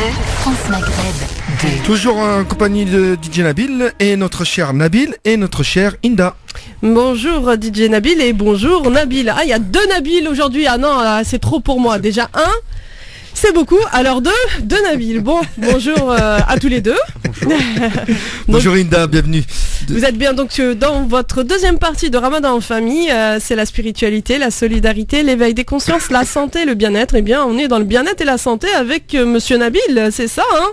France Maghreb 2. Toujours en compagnie de DJ Nabil et notre cher Nabil et notre chère Inda. Bonjour DJ Nabil et bonjour Nabil. Ah, il y a deux Nabil aujourd'hui. Ah non, c'est trop pour moi. Déjà un, c'est beaucoup. Alors deux Nabil. Bon, bonjour à tous les deux. Bonjour Inda, bienvenue. Vous êtes bien donc dans votre deuxième partie de Ramadan en famille. C'est la spiritualité, la solidarité, l'éveil des consciences, la santé, le bien-être. Eh bien, on est dans le bien-être et la santé avec Monsieur Nabil, c'est ça, hein?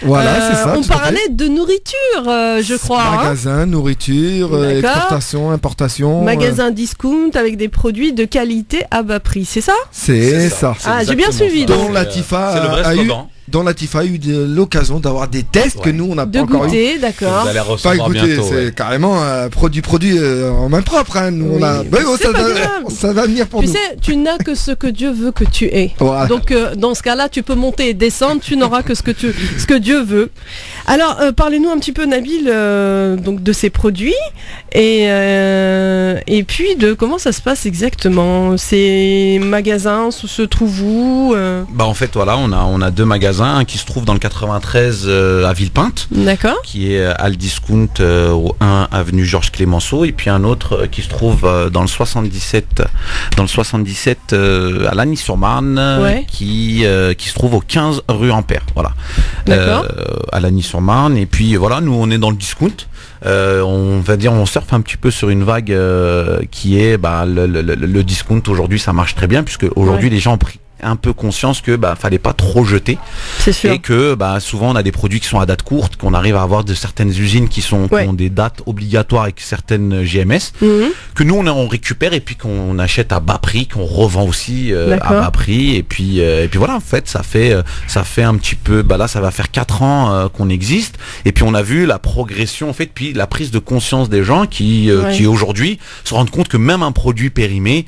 Voilà, c'est ça. On parlait de nourriture, je crois. Magasin, nourriture, exportation, importation. Magasin discount avec des produits de qualité à bas prix, c'est ça? C'est ça. Ah, j'ai bien suivi. Dont Latifa c'est le vrai slogan. Dont Latifa a eu l'occasion d'avoir des tests que nous on n'a pas encore eu. De goûter, d'accord. Vous allez Pas recevoir écouter, bientôt. c'est carrément produit en main propre. Hein. Nous, Oui. on a... ça va venir pour Tu nous. sais, tu n'as que ce que Dieu veut que tu aies. Voilà. Donc dans ce cas-là, tu peux monter et descendre, tu n'auras que ce que Dieu veut. Alors parlez-nous un petit peu Nabil donc de ces produits et puis de comment ça se passe exactement. Ces magasins se trouvent où Bah en fait voilà, on a deux magasins, un qui se trouve dans le 93 à Villepinte, D'accord. qui est Al Discount au 1 avenue Georges Clémenceau, et puis un autre qui se trouve dans le 77 à Lagny-sur-Marne, Ouais. qui se trouve au 15 rue Ampère, voilà. D'accord. À Lagny-sur-Marne, et puis voilà, nous on est dans le discount. On va dire, on surfe un petit peu sur une vague qui est le discount. Aujourd'hui ça marche très bien, puisque aujourd'hui les gens ont pris un peu conscience que fallait pas trop jeter, C'est sûr. et que souvent on a des produits qui sont à date courte, qu'on arrive à avoir de certaines usines qui ont des dates obligatoires avec certaines GMS, Mhm. que nous on récupère et puis qu'on achète à bas prix, qu'on revend aussi à D'accord. bas prix, et puis voilà, en fait ça fait un petit peu, là ça va faire 4 ans qu'on existe, et puis on a vu la progression en fait, puis la prise de conscience des gens qui aujourd'hui se rendent compte que même un produit périmé,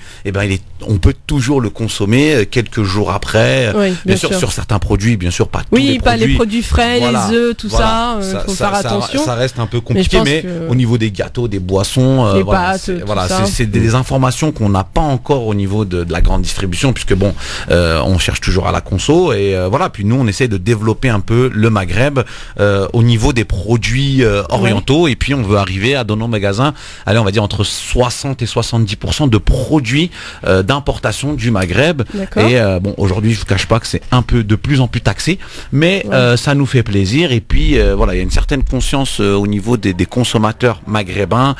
on peut toujours le consommer quelques jours après. Oui, bien sûr, sur certains produits, bien sûr, pas tous Oui, les pas produits. les produits frais, Voilà. les œufs, tout Voilà. ça. Faut faire attention. Ça reste un peu compliqué, pense mais que- au niveau des gâteaux, des boissons, Les voilà, pâtes, c'est tout voilà, ça. c'est des informations qu'on n'a pas encore au niveau de la grande distribution, puisque on cherche toujours à la conso, et voilà. Puis nous, on essaie de développer un peu le Maghreb au niveau des produits orientaux, et puis on veut arriver à dans nos magasins, allez, on va dire entre 60 et 70% de produits d'importation du Maghreb. D'accord. Et aujourd'hui, je vous cache pas que c'est un peu de plus en plus taxé, mais ça nous fait plaisir. Et puis voilà, il y a une certaine conscience au niveau des consommateurs maghrébins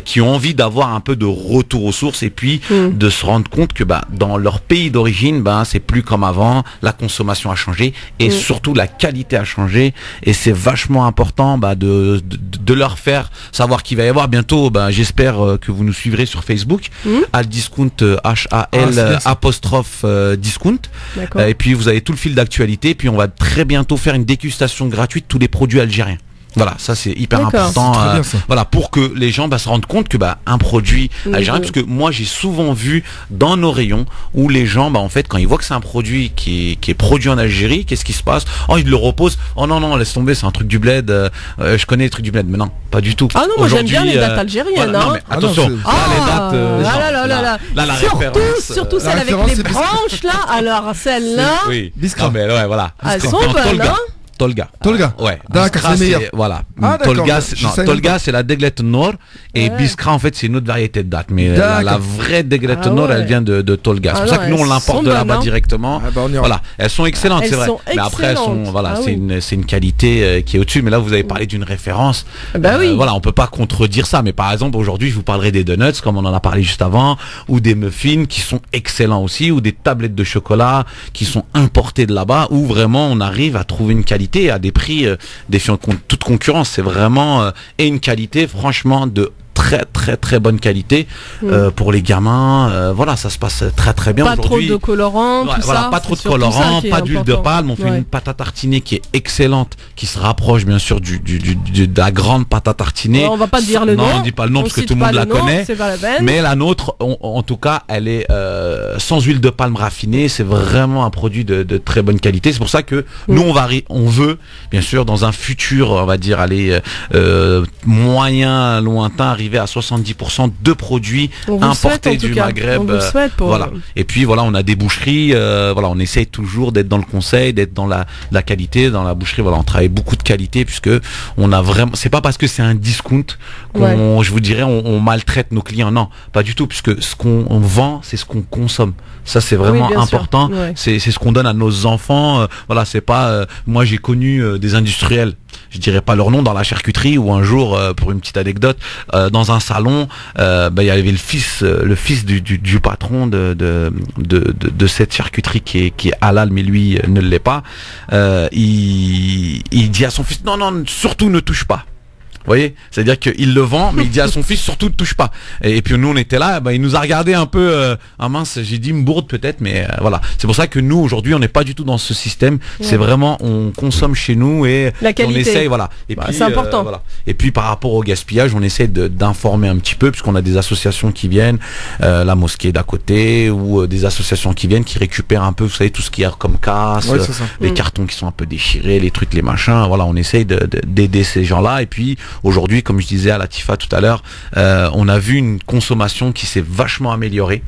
qui ont envie d'avoir un peu de retour aux sources, et puis de se rendre compte que dans leur pays d'origine, c'est plus comme avant. La consommation a changé, et surtout la qualité a changé, et c'est vachement important de leur faire savoir qu'il va y avoir bientôt, j'espère que vous nous suivrez sur Facebook, Al Discount, HAL apostrophe discount. D'accord. Et puis vous avez tout le fil d'actualité, puis on va très bientôt faire une dégustation gratuite de tous les produits algériens. Voilà, ça c'est hyper D'accord. important. C'est très bien, ça. Voilà, pour que les gens se rendent compte que un produit algérien, parce que moi j'ai souvent vu dans nos rayons où les gens en fait, quand ils voient que c'est un produit qui est produit en Algérie, qu'est-ce qui se passe? Oh, ils le reposent. Oh non, laisse tomber, c'est un truc du bled. Je connais les trucs du bled, mais non, pas du tout. Ah non, moi j'aime bien les Aujourd'hui, dates algériennes. voilà, non, hein. mais attention, non, là, les dates, là. la référence, Surtout la celle avec référence, les c'est branches là. Alors celle-là, oui. Biskra. Non, mais ouais, voilà. elles Biskra. sont Non, bonnes, Tolga. hein. Tolga. Tolga. Ouais. D'accord, Biskra, c'est meilleur. voilà. Ah, d'accord. Tolga, Je savais Tolga, même c'est la Deglette Nord, et Ouais. Biskra, en fait, c'est une autre variété de date. Mais D'accord. la vraie Deglette Ah Nord, ouais. elle vient de Tolga. C'est Ah pour ça non, que nous, on elles l'importe sont de là-bas bonnes, hein. directement. Ah bah, on ira. Voilà. Elles sont excellentes, Elles c'est vrai. sont Mais après, elles sont, excellentes. voilà, Ah c'est oui. une qualité qui est au-dessus. Mais là, vous avez parlé d'une référence. Bah oui. Voilà, on peut pas contredire ça. Mais par exemple, aujourd'hui, je vous parlerai des donuts, comme on en a parlé juste avant, ou des muffins qui sont excellents aussi, ou des tablettes de chocolat qui sont importées de là-bas, où vraiment on arrive à trouver une qualité à des prix défiant toute concurrence. C'est vraiment et une qualité franchement de très bonne qualité pour les gamins. Voilà, ça se passe très bien Pas trop aujourd'hui. de colorants, Ouais, tout voilà, ça. pas trop de C'est surtout colorants, ça qui est pas d'huile de important. palme. On fait Ouais. une pâte à tartiner qui est excellente, qui se rapproche bien sûr de la grande pâte à tartiner. Ouais, on va pas dire le nom. Non, on dit pas le nom On parce que cite tout le pas monde la le nom, connaît. c'est pas la peine. Mais la nôtre, en tout cas, elle est sans huile de palme raffinée. C'est vraiment un produit de très bonne qualité. C'est pour ça que nous, on veut, bien sûr, dans un futur, on va dire, aller moyen, lointain, arriver d'arriver à 70% de produits On vous le souhaite, importés en tout du cas. Maghreb. On vous le souhaite pour... Voilà. Et puis voilà, on a des boucheries. Voilà, on essaye toujours d'être dans le conseil, d'être dans la qualité, dans la boucherie. Voilà, on travaille beaucoup de qualité puisque on a vraiment. C'est pas parce que c'est un discount qu'on, je vous dirais, on maltraite nos clients. Non, pas du tout, puisque ce qu'on vend, c'est ce qu'on consomme. Ça, c'est vraiment important. Ouais. C'est ce qu'on donne à nos enfants. Voilà, c'est pas. Moi, j'ai connu des industriels. Je dirais pas leur nom, dans la charcuterie, où un jour, pour une petite anecdote, dans un salon, il y avait le fils du patron de cette charcuterie qui est halal, mais lui ne l'est pas. Il dit à son fils, non, surtout ne touche pas. Vous voyez, c'est-à-dire qu'il le vend, mais il dit à son fils, surtout ne touche pas. Et puis nous, on était là, il nous a regardé un peu, mince, j'ai dit me bourde peut-être, mais voilà. C'est pour ça que nous, aujourd'hui, on n'est pas du tout dans ce système. Ouais. C'est vraiment, on consomme chez nous et on essaye, voilà. Et puis, c'est important. Voilà. Et puis par rapport au gaspillage, on essaie d'informer un petit peu, puisqu'on a des associations qui viennent, la mosquée d'à côté, ou des associations qui viennent, qui récupèrent un peu, vous savez, tout ce qu'il y a comme casse, les cartons qui sont un peu déchirés, les trucs, les machins. Voilà, on essaye d'aider ces gens-là. Et puis aujourd'hui, comme je disais à Latifa tout à l'heure, on a vu une consommation qui s'est vachement améliorée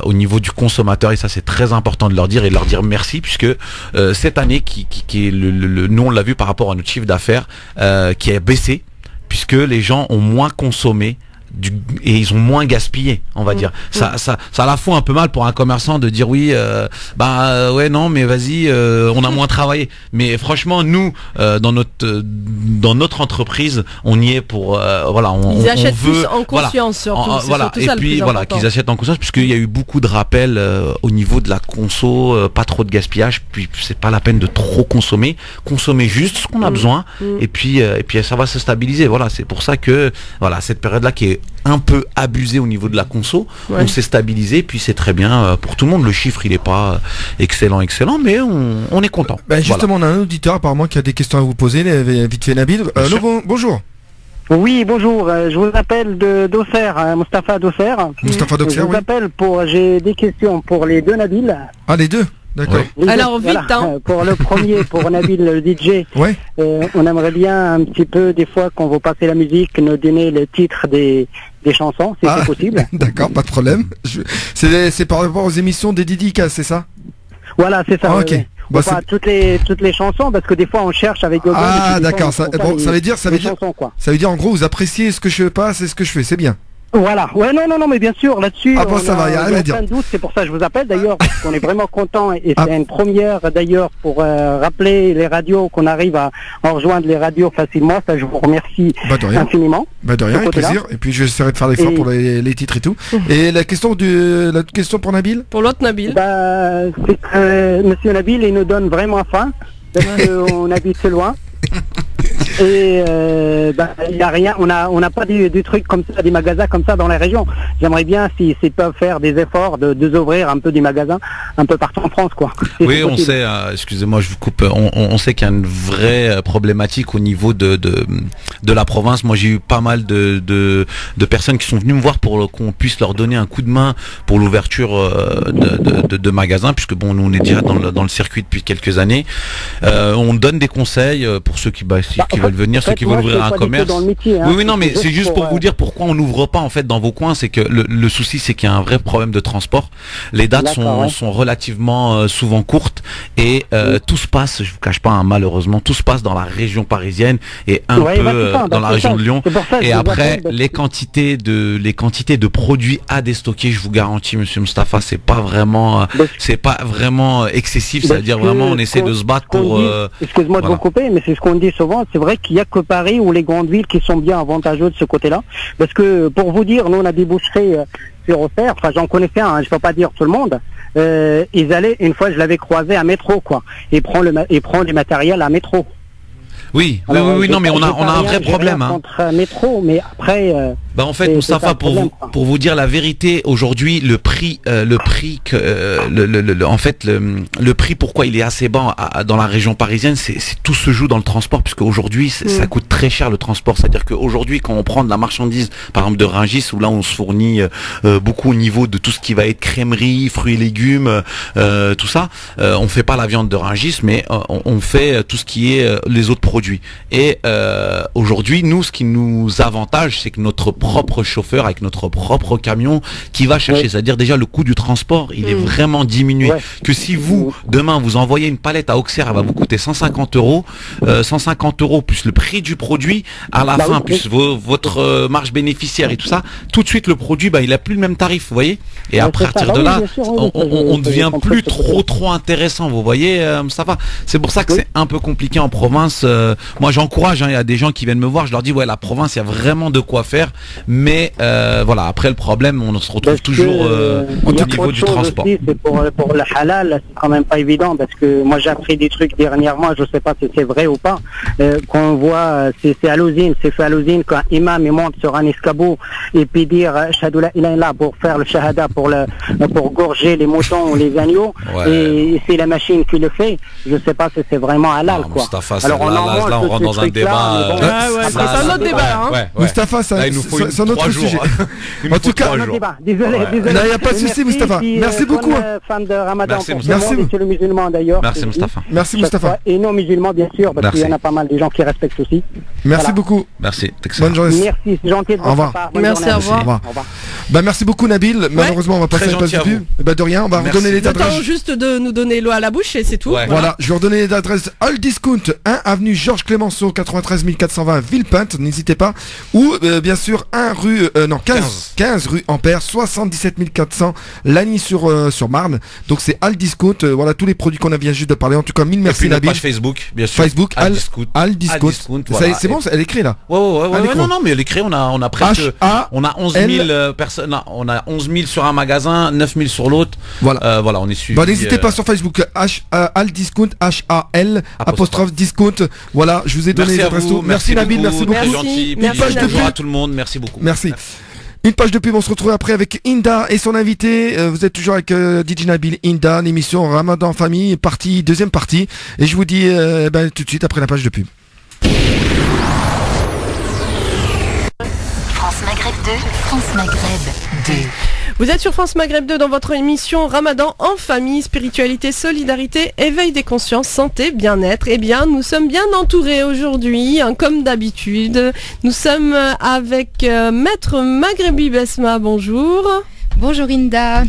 au niveau du consommateur, et ça c'est très important de leur dire et de leur dire merci, puisque cette année qui est nous on l'a vu par rapport à notre chiffre d'affaires qui a baissé, puisque les gens ont moins consommé et ils ont moins gaspillé, on va dire. Ça à la fois un peu mal pour un commerçant de dire oui, ouais, non, mais vas-y, on a moins travaillé. Mais franchement, nous, dans notre entreprise, on y est pour, voilà, ils achètent on veut, plus en conscience, surtout. Voilà, et puis voilà, qu'ils achètent en conscience, puisqu'il y a eu beaucoup de rappels au niveau de la conso, pas trop de gaspillage, puis c'est pas la peine de trop consommer juste ce qu'on a besoin, et puis ça va se stabiliser. Voilà, c'est pour ça que voilà, cette période-là qui est un peu abusé au niveau de la conso, on s'est stabilisé, puis c'est très bien pour tout le monde. Le chiffre il est pas excellent, mais on est content. Justement, on a un auditeur apparemment qui a des questions à vous poser, vite fait Nabil. Bonjour. Oui, bonjour, je vous appelle d'Auxerre, Mustapha d'Auxerre. Mustapha d'Auxerre, je vous appelle j'ai des questions pour les deux Nabil. Ah, les deux? D'accord. Alors vite, hein. Pour le premier, pour Nabil le DJ, on aimerait bien un petit peu, des fois, quand vous passez la musique, nous donner le titre des chansons, si c'est possible. D'accord, pas de problème. C'est par rapport aux émissions des dédicaces, c'est ça? Voilà, c'est ça. Ok. Pas toutes les chansons, parce que des fois on cherche avec Google. Ah, d'accord. Ça veut dire en gros, vous appréciez ce que je passe et ce que je fais, c'est bien. Voilà, ouais, non, mais bien sûr, là-dessus, ça va, y a rien à dire. Plein de doutes, c'est pour ça que je vous appelle d'ailleurs, parce qu'on est vraiment content, et c'est une première d'ailleurs pour rappeler les radios, qu'on arrive à rejoindre les radios facilement. Ça, je vous remercie infiniment. De rien, avec plaisir. Et puis j'essaierai de faire l'effort pour les titres et tout. Et la question pour Nabil? Pour l'autre Nabil? C'est que Monsieur Nabil, il nous donne vraiment faim, parce qu'on habite loin. Et y a rien, on n'a pas du truc comme ça, des magasins comme ça dans les régions. J'aimerais bien s'ils peuvent faire des efforts de ouvrir un peu des magasins un peu partout en France, quoi. Oui, on sait, excusez-moi, je vous coupe, on sait qu'il y a une vraie problématique au niveau de la province. Moi, j'ai eu pas mal de personnes qui sont venues me voir pour qu'on puisse leur donner un coup de main pour l'ouverture de magasins, puisque bon, nous on est déjà dans le circuit depuis quelques années. On donne des conseils pour ceux qui veulent venir, ceux qui veulent ouvrir un commerce. Métier, hein. Oui, non, mais c'est juste pour vous dire pourquoi on n'ouvre pas en fait dans vos coins. C'est que le souci, c'est qu'il y a un vrai problème de transport. Les dates sont relativement souvent courtes et tout se passe, je vous cache pas, hein, malheureusement, tout se passe dans la région parisienne et un peu dans la région de Lyon. Et après, les quantités de produits à déstocker, je vous garantis, Monsieur Mustapha, c'est pas vraiment excessif. C'est-à-dire vraiment, on essaie de se battre pour. Excuse-moi de vous couper, mais c'est ce qu'on dit souvent. C'est vrai qu'il n'y a que Paris ou les grandes villes qui sont bien avantageuses de ce côté-là. Parce que, pour vous dire, nous on a des boucheries sur Auxerre, enfin j'en connaissais un, je ne peux pas dire tout le monde. Ils allaient, une fois je l'avais croisé à métro, quoi. Et prend les matériels à métro. Oui, non, mais on a un vrai problème. Contre métro, mais après. En fait, Mustapha, pour vous dire la vérité, aujourd'hui, le prix, pourquoi il est assez bas dans la région parisienne, c'est tout se joue dans le transport, puisque aujourd'hui, ça coûte très cher le transport. C'est-à-dire qu'aujourd'hui, quand on prend de la marchandise, par exemple de Rungis, où là on se fournit beaucoup au niveau de tout ce qui va être crèmerie, fruits et légumes, tout ça, on fait pas la viande de Rungis, mais on fait tout ce qui est les autres produits produit. Et aujourd'hui, nous, ce qui nous avantage, c'est que notre propre chauffeur avec notre propre camion qui va chercher, c'est-à-dire déjà le coût du transport, il est vraiment diminué. Que si vous, demain, vous envoyez une palette à Auxerre, elle va vous coûter 150 €, 150 € plus le prix du produit, à la fin, plus votre marge bénéficiaire et tout ça, tout de suite le produit, il a plus le même tarif, vous voyez. Et à partir de là, on devient plus trop intéressant, vous voyez, ça va. C'est pour ça que c'est un peu compliqué en province. Moi, j'encourage, il y a des gens qui viennent me voir, je leur dis, ouais, la province, il y a vraiment de quoi faire, mais voilà, après le problème, on se retrouve toujours au niveau du transport. C'est pour le halal, c'est quand même pas évident, parce que moi j'ai appris des trucs dernièrement, je sais pas si c'est vrai ou pas, quand on voit, c'est à l'usine, c'est fait à l'usine, quand imam il monte sur un escabeau et puis dire Shahadu la ilaha illallah pour faire le shahada, pour gorger les moutons ou les agneaux, et c'est la machine qui le fait, je sais pas si c'est vraiment halal, quoi. Mustafa, alors là on rentre dans un débat. C'est un autre débat, hein. Mustafa, c'est un autre sujet. En tout cas, désolé. Il n'y a pas de souci, Mustafa. Merci beaucoup. Fan de Ramadan pour tout le Merci. monde, et le musulman d'ailleurs. Merci Mustafa. Merci Mustafa. Et non musulmans bien sûr, parce qu'il y en a pas mal de gens qui respectent aussi. Merci beaucoup. Merci. Bonne journée. Merci, c'est gentil de votre part. Merci, au revoir. Merci beaucoup Nabil. Malheureusement on va passer à la page de pub. De rien, on va redonner les adresses. Attends juste de nous donner l'eau à la bouche et c'est tout. Voilà, je vais redonner les adresses. All Discount, 1 avenue Georges Clémenceau, 93 420 Villepinte, n'hésitez pas. Ou bien sûr 15 rue Ampère, 77 400 Lagny sur Marne. Donc c'est All Discount, voilà tous les produits qu'on vient juste de parler. En tout cas, mille merci et puis Nabil. Page Facebook, bien sûr. Facebook All Discount. Voilà. C'est bon, elle est créée là. Ouais, non, mais elle est créée. On a presque, on a 11 000 personnes. On a 11 000 sur un magasin, 9 000 sur l'autre. Voilà, on est suivi. N'hésitez pas sur Facebook, All Discount, HAL apostrophe discount. Voilà, je vous ai donné les adresses. Merci Nabil, merci beaucoup. Très gentil. Bonjour à tout le monde. Merci beaucoup. Merci. Une page de pub, on se retrouve après avec Inda et son invité. Vous êtes toujours avec DJ Nabil, Inda, l'émission Ramadan Famille, deuxième partie. Et je vous dis tout de suite après la page de pub. France Maghreb 2, France Maghreb 2. Vous êtes sur France Maghreb 2 dans votre émission Ramadan en famille, spiritualité, solidarité, éveil des consciences, santé, bien-être. Eh bien, nous sommes bien entourés aujourd'hui, comme d'habitude. Nous sommes avec Maître Maghrebi Besma, bonjour. Bonjour Inda,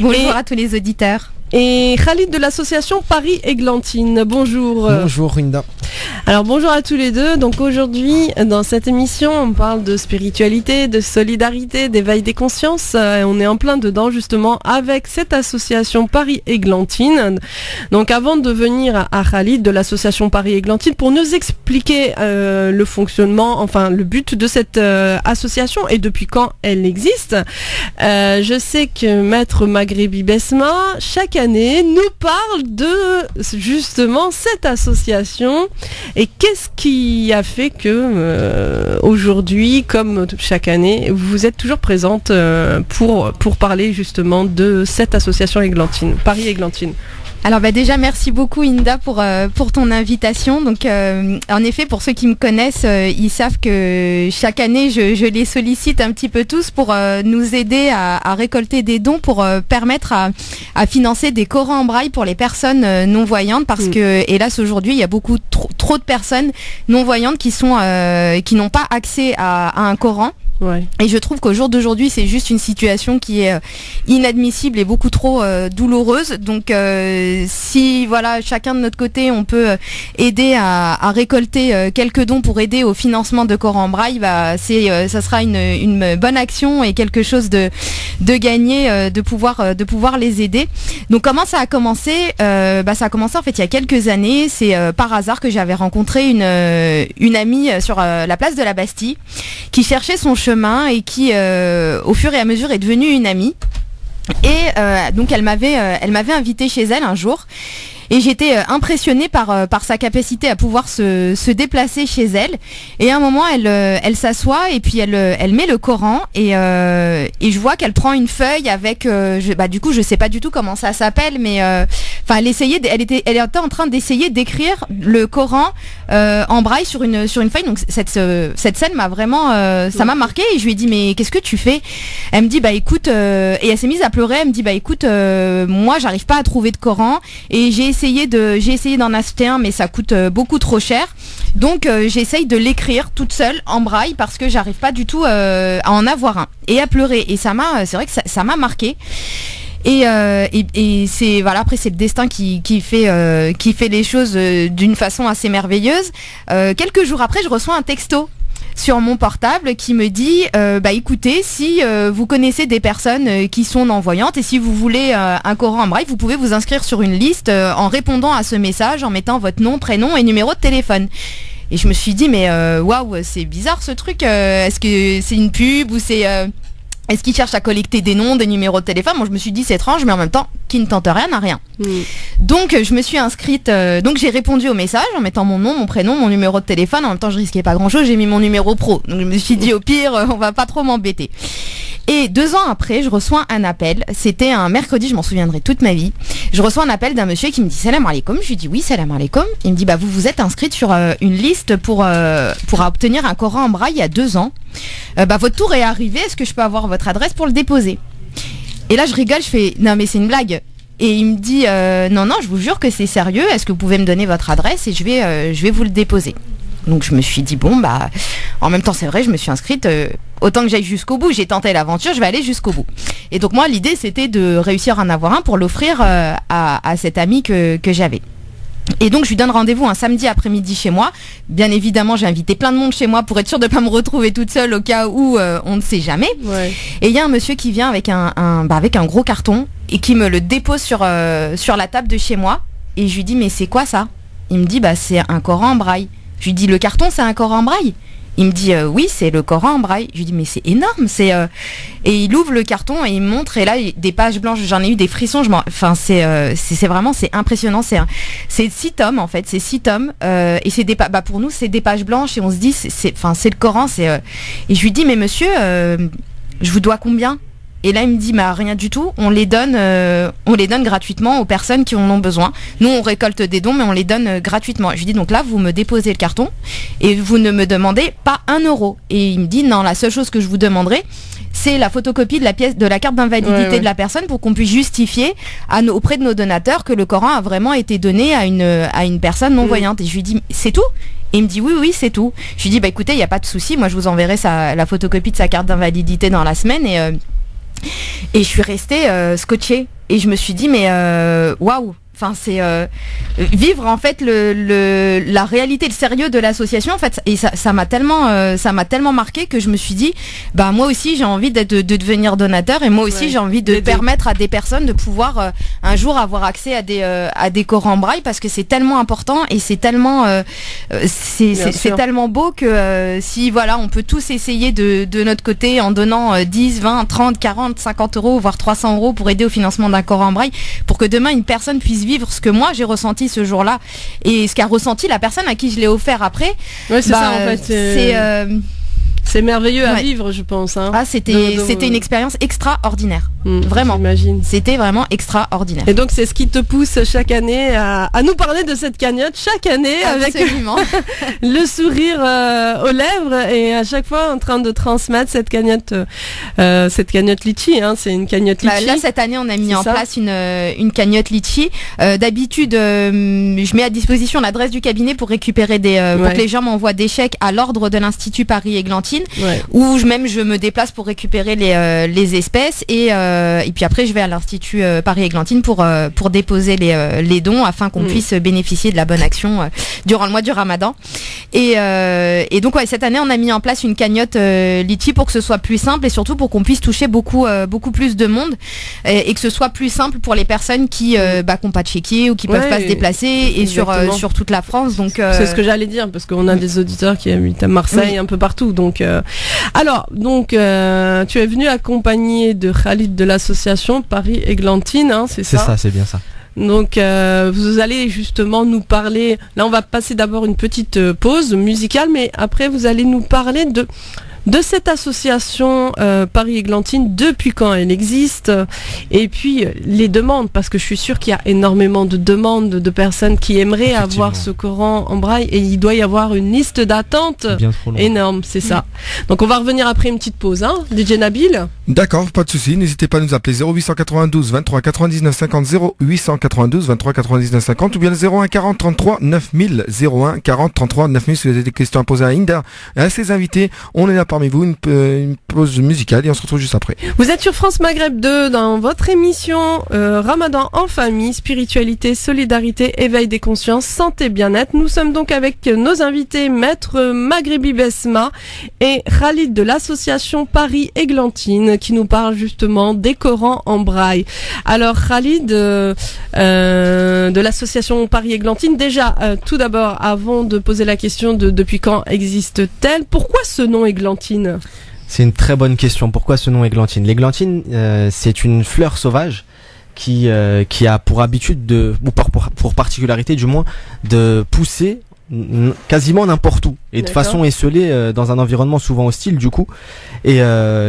bonjour à tous les auditeurs. Et Khalid de l'association Paris-Églantine, bonjour. Bonjour Inda. Alors bonjour à tous les deux. Donc aujourd'hui dans cette émission on parle de spiritualité, de solidarité, d'éveil des consciences. On est en plein dedans justement avec cette association Paris-Églantine. Donc avant de venir à Khalid de l'association Paris-Églantine pour nous expliquer le fonctionnement, enfin le but de cette association et depuis quand elle existe, je sais que Maître Maghrebi Besma chaque année nous parle de justement cette association. Et qu'est-ce qui a fait que aujourd'hui, comme chaque année, vous êtes toujours présente pour parler justement de cette association Églantine, Paris-Églantine? Alors déjà merci beaucoup Inda pour ton invitation. Donc en effet pour ceux qui me connaissent, ils savent que chaque année je les sollicite un petit peu tous pour nous aider à récolter des dons pour permettre à financer des Corans en braille pour les personnes non voyantes parce que hélas aujourd'hui il y a beaucoup trop de personnes non voyantes qui n'ont pas accès à un Coran. Ouais. Et je trouve qu'au jour d'aujourd'hui, c'est juste une situation qui est inadmissible et beaucoup trop douloureuse. Donc, si voilà, chacun de notre côté, on peut aider à récolter quelques dons pour aider au financement de Coran en braille, ça sera une bonne action et quelque chose de gagné de pouvoir les aider. Donc, comment ça a commencé Ça a commencé en fait il y a quelques années. C'est par hasard que j'avais rencontré une amie sur la place de la Bastille qui cherchait son chemin et qui au fur et à mesure est devenue une amie et donc elle m'avait invitée chez elle un jour et j'étais impressionnée par sa capacité à pouvoir se déplacer chez elle et à un moment elle s'assoit et puis elle met le Coran et je vois qu'elle prend une feuille avec du coup je sais pas du tout comment ça s'appelle mais elle était en train d'essayer d'écrire le Coran en braille sur une feuille. Donc cette scène m'a vraiment ça m'a marqué et je lui ai dit mais qu'est-ce que tu fais? Elle me dit écoute et elle s'est mise à pleurer. Elle me dit écoute moi j'arrive pas à trouver de Coran et j'ai essayé d'en acheter un, mais ça coûte beaucoup trop cher. Donc j'essaye de l'écrire toute seule en braille parce que j'arrive pas du tout à en avoir un et à pleurer. Et c'est vrai que ça m'a marqué. Et c'est voilà, après c'est le destin qui fait les choses d'une façon assez merveilleuse. Quelques jours après, je reçois un texto sur mon portable qui me dit écoutez, si vous connaissez des personnes qui sont non-voyantes et si vous voulez un Coran en braille, vous pouvez vous inscrire sur une liste en répondant à ce message, en mettant votre nom, prénom et numéro de téléphone. Et je me suis dit mais waouh, c'est bizarre ce truc, est-ce que c'est une pub ou c'est est-ce qu'ils cherchent à collecter des noms, des numéros de téléphone? Moi je me suis dit c'est étrange, mais en même temps qui ne tente rien n'a rien. Donc je me suis inscrite, donc j'ai répondu au message en mettant mon nom, mon prénom, mon numéro de téléphone. En même temps je risquais pas grand chose, j'ai mis mon numéro pro. Donc je me suis dit au pire on va pas trop m'embêter. Et 2 ans après, je reçois un appel. C'était un mercredi, je m'en souviendrai toute ma vie. Je reçois un appel d'un monsieur qui me dit salam alaikum. Je lui dis oui, salam alaikum. Il me dit vous vous êtes inscrite sur une liste pour obtenir un Coran en braille il y a 2 ans. Votre tour est arrivé. Est-ce que je peux avoir votre adresse pour le déposer? Et là je rigole, je fais non mais c'est une blague. Et il me dit non, je vous jure que c'est sérieux. Est-ce que vous pouvez me donner votre adresse et je vais vous le déposer. Donc je me suis dit en même temps c'est vrai, je me suis inscrite, autant que j'aille jusqu'au bout, j'ai tenté l'aventure, je vais aller jusqu'au bout. Et donc moi l'idée c'était de réussir à en avoir un pour l'offrir à cet ami que j'avais. Et donc je lui donne rendez-vous un samedi après-midi chez moi. Bien évidemment j'ai invité plein de monde chez moi pour être sûre de pas me retrouver toute seule au cas où on ne sait jamais. Ouais. Et il y a un monsieur qui vient avec avec un gros carton et qui me le dépose sur la table de chez moi. Et je lui dis mais c'est quoi ça? Il me dit c'est un Coran en braille. Je lui dis le carton c'est un Coran en braille? Il me dit oui c'est le Coran en braille. Je lui dis mais c'est énorme, et il ouvre le carton et il me montre, et là des pages blanches, j'en ai eu des frissons, c'est vraiment c'est impressionnant, c'est 6 tomes en fait, c'est 6 tomes et c'est pour nous c'est des pages blanches et on se dit c'est le Coran, et je lui dis mais monsieur je vous dois combien? Et là il me dit rien du tout, on les donne gratuitement aux personnes qui en ont besoin. Nous on récolte des dons mais on les donne gratuitement. Je lui dis donc là vous me déposez le carton et vous ne me demandez pas 1 euro. Et il me dit non, la seule chose que je vous demanderai c'est la photocopie de la carte d'invalidité de la personne pour qu'on puisse justifier auprès de nos donateurs que le Coran a vraiment été donné à une personne non voyante. Et je lui dis c'est tout? Et il me dit oui c'est tout. Je lui dis écoutez il n'y a pas de souci, moi je vous enverrai la photocopie de sa carte d'invalidité dans la semaine. Et je suis restée scotchée et je me suis dit mais waouh, c'est vivre en fait la réalité, le sérieux de l'association en fait, et ça m'a tellement marqué que je me suis dit moi aussi j'ai envie de devenir donateur, et moi aussi j'ai envie de permettre à des personnes de pouvoir un jour avoir accès à des Corans en braille, parce que c'est tellement important et c'est tellement c'est tellement beau que si voilà on peut tous essayer de notre côté en donnant 10, 20, 30, 40, 50 euros voire 300 euros pour aider au financement d'un Coran en braille, pour que demain une personne puisse vivre ce que moi j'ai ressenti ce jour-là et ce qu'a ressenti la personne à qui je l'ai offert après. Ouais, c'est ça en fait. C'est merveilleux à vivre, je pense. Hein. C'était une expérience extraordinaire. Vraiment. J'imagine. C'était vraiment extraordinaire. Et donc c'est ce qui te pousse chaque année à nous parler de cette cagnotte chaque année. Absolument. Avec le sourire aux lèvres, et à chaque fois en train de transmettre cette cagnotte litchi. Hein. C'est une cagnotte litchi. Là cette année on a mis en place une cagnotte litchi. D'habitude je mets à disposition l'adresse du cabinet pour récupérer pour que les gens m'envoient des chèques à l'ordre de l'Institut Paris-Églantine. Ou je me déplace pour récupérer les espèces, et puis après je vais à l'Institut Paris-Églantine pour déposer les dons afin qu'on puisse bénéficier de la bonne action durant le mois du Ramadan. Et donc cette année on a mis en place une cagnotte litchi pour que ce soit plus simple, et surtout pour qu'on puisse toucher beaucoup plus de monde, et que ce soit plus simple pour les personnes qui n'ont pas de chéquier ou qui peuvent pas se déplacer, et sur toute la France. Donc c'est ce que j'allais dire, parce qu'on a des auditeurs qui habitent à Marseille, un peu partout. Donc tu es venu accompagné de Khalid de l'association Paris-Églantine, hein, c'est ça? C'est ça, c'est bien ça. Donc vous allez justement nous parler, là on va passer d'abord une petite pause musicale, mais après vous allez nous parler de cette association Paris-Églantine, depuis quand elle existe, et puis les demandes, parce que je suis sûre qu'il y a énormément de demandes de personnes qui aimeraient avoir ce Coran en braille, et il doit y avoir une liste d'attente énorme, c'est ça. Donc on va revenir après une petite pause, hein, DJ Nabil. D'accord, pas de souci. N'hésitez pas à nous appeler 0892 23 99 50, 0892 23 99 50 ou bien le 01 40 33 9000, 01 40 33 9000 si vous avez des questions à poser à Inder et à ses invités. On est là parmi vous, une pause musicale et on se retrouve juste après. Vous êtes sur France Maghreb 2 dans votre émission Ramadan en famille, spiritualité, solidarité, éveil des consciences, santé, bien-être. Nous sommes donc avec nos invités Maître Maghrebi Besma et Khalid de l'association Paris-Églantine qui nous parle justement des Corans en braille. Alors Khalid de l'association Paris-Églantine, déjà tout d'abord avant de poser la question de depuis quand existe-t-elle, pourquoi ce nom Églantine ? C'est une très bonne question. Pourquoi ce nom Églantine ? L'églantine, c'est une fleur sauvage qui a pour habitude ou pour particularité du moins de pousser quasiment n'importe où et de façon esselée dans un environnement souvent hostile du coup. Et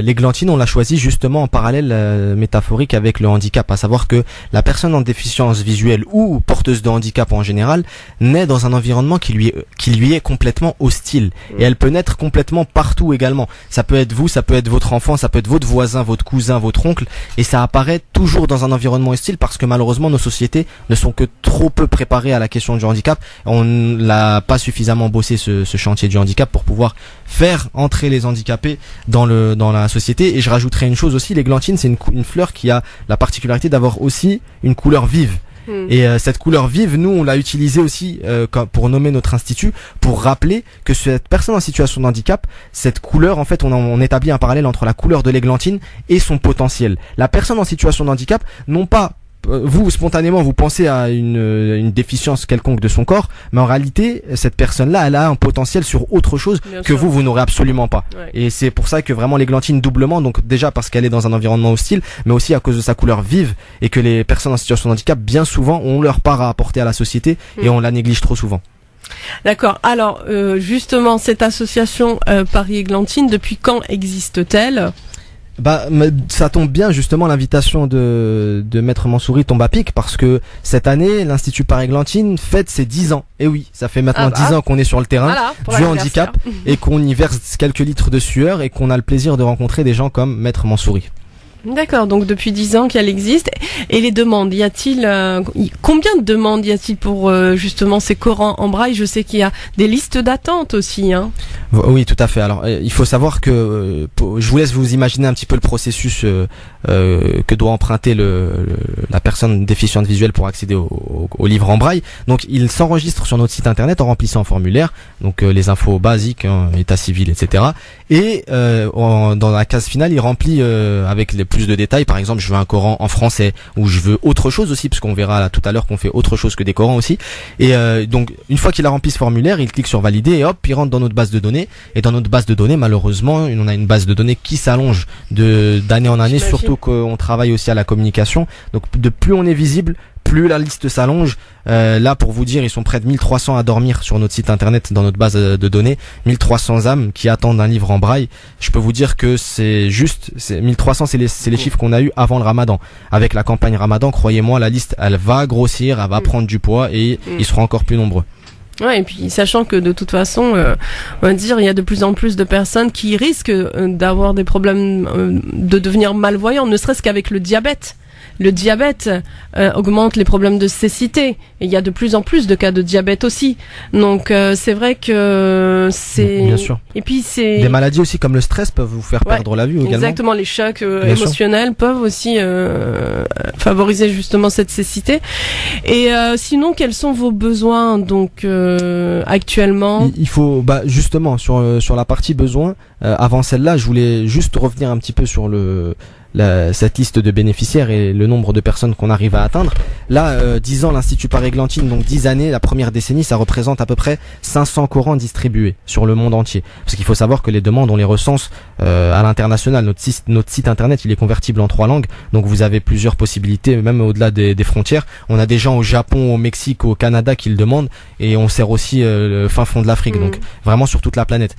l'églantine, on l'a choisi justement en parallèle métaphorique avec le handicap, à savoir que la personne en déficience visuelle ou porteuse de handicap en général naît dans un environnement qui lui est complètement hostile, et elle peut naître complètement partout également. Ça peut être vous, ça peut être votre enfant, ça peut être votre voisin, votre cousin, votre oncle, et ça apparaît toujours dans un environnement hostile parce que malheureusement nos sociétés ne sont que trop peu préparées à la question du handicap. On l'a pas suffisamment bossé ce chantier du handicap pour pouvoir faire entrer les handicapés dans la société. Et je rajouterais une chose aussi, l'églantine, c'est une fleur qui a la particularité d'avoir aussi une couleur vive. Et cette couleur vive, nous, on l'a utilisée aussi pour nommer notre institut, pour rappeler que cette personne en situation de handicap, cette couleur, en fait, on établit un parallèle entre la couleur de l'églantine et son potentiel. La personne en situation de handicap, non pas vous, spontanément, vous pensez à une déficience quelconque de son corps, mais en réalité, cette personne-là, elle a un potentiel sur autre chose que vous n'aurez absolument pas. Ouais. Et c'est pour ça que vraiment l'églantine doublement, donc déjà parce qu'elle est dans un environnement hostile, mais aussi à cause de sa couleur vive, et que les personnes en situation de handicap, bien souvent, ont leur part à apporter à la société, et on la néglige trop souvent. D'accord. Alors, justement, cette association Paris-Églantine, depuis quand existe-t-elle ? Ça tombe bien, justement, l'invitation de Maître Mansouri tombe à pic, parce que cette année, l'Institut Paris-Églantine fête ses 10 ans. Et oui, ça fait maintenant 10 ans qu'on est sur le terrain du handicap et qu'on y verse quelques litres de sueur et qu'on a le plaisir de rencontrer des gens comme Maître Mansouri. D'accord, donc depuis 10 ans qu'elle existe. Et les demandes, y a-t-il combien de demandes y a-t-il pour justement ces Corans en braille ? Je sais qu'il y a des listes d'attente aussi, hein. Oui, tout à fait. Alors, il faut savoir que je vous laisse vous imaginer un petit peu le processus que doit emprunter la personne déficiente visuelle pour accéder au livre en braille. Donc, il s'enregistre sur notre site internet en remplissant un formulaire, donc les infos basiques, hein, état civil, etc. Et dans la case finale, il remplit avec les plus de détails. Par exemple, je veux un Coran en français, ou je veux autre chose aussi, parce qu'on verra là tout à l'heure qu'on fait autre chose que des Corans aussi. Et donc, une fois qu'il a rempli ce formulaire, il clique sur valider et hop, il rentre dans notre base de données. Et dans notre base de données, malheureusement, on a une base de données qui s'allonge d'année en année, surtout qu'on travaille aussi à la communication. Donc, de plus on est visible, plus la liste s'allonge. Là, pour vous dire, ils sont près de 1300 à dormir sur notre site internet, dans notre base de données. 1300 âmes qui attendent un livre en braille. Je peux vous dire que c'est 1300, c'est les chiffres qu'on a eu avant le Ramadan. Avec la campagne Ramadan, croyez-moi, la liste, elle va grossir, elle va prendre du poids et ils seront encore plus nombreux. Ouais, et puis sachant que de toute façon, on va dire, il y a de plus en plus de personnes qui risquent d'avoir des problèmes, de devenir malvoyants, ne serait-ce qu'avec le diabète. Le diabète augmente les problèmes de cécité. Et il y a de plus en plus de cas de diabète aussi. Donc c'est vrai que c'est... Bien sûr. Et puis c'est... Des maladies aussi comme le stress peuvent vous faire perdre la vue également. Exactement, les chocs émotionnels peuvent aussi favoriser justement cette cécité. Et sinon, quels sont vos besoins donc actuellement ? Il faut justement sur la partie besoins. Avant celle-là, je voulais juste revenir un petit peu sur cette liste de bénéficiaires et le nombre de personnes qu'on arrive à atteindre. Là, 10 ans, l'Institut Paris-Églantine, donc 10 années, la première décennie, ça représente à peu près 500 Corans distribués sur le monde entier. Parce qu'il faut savoir que les demandes, on les recense à l'international. Notre site internet, il est convertible en 3 langues, donc vous avez plusieurs possibilités, même au-delà des frontières. On a des gens au Japon, au Mexique, au Canada qui le demandent, et on sert aussi le fin fond de l'Afrique, donc vraiment sur toute la planète.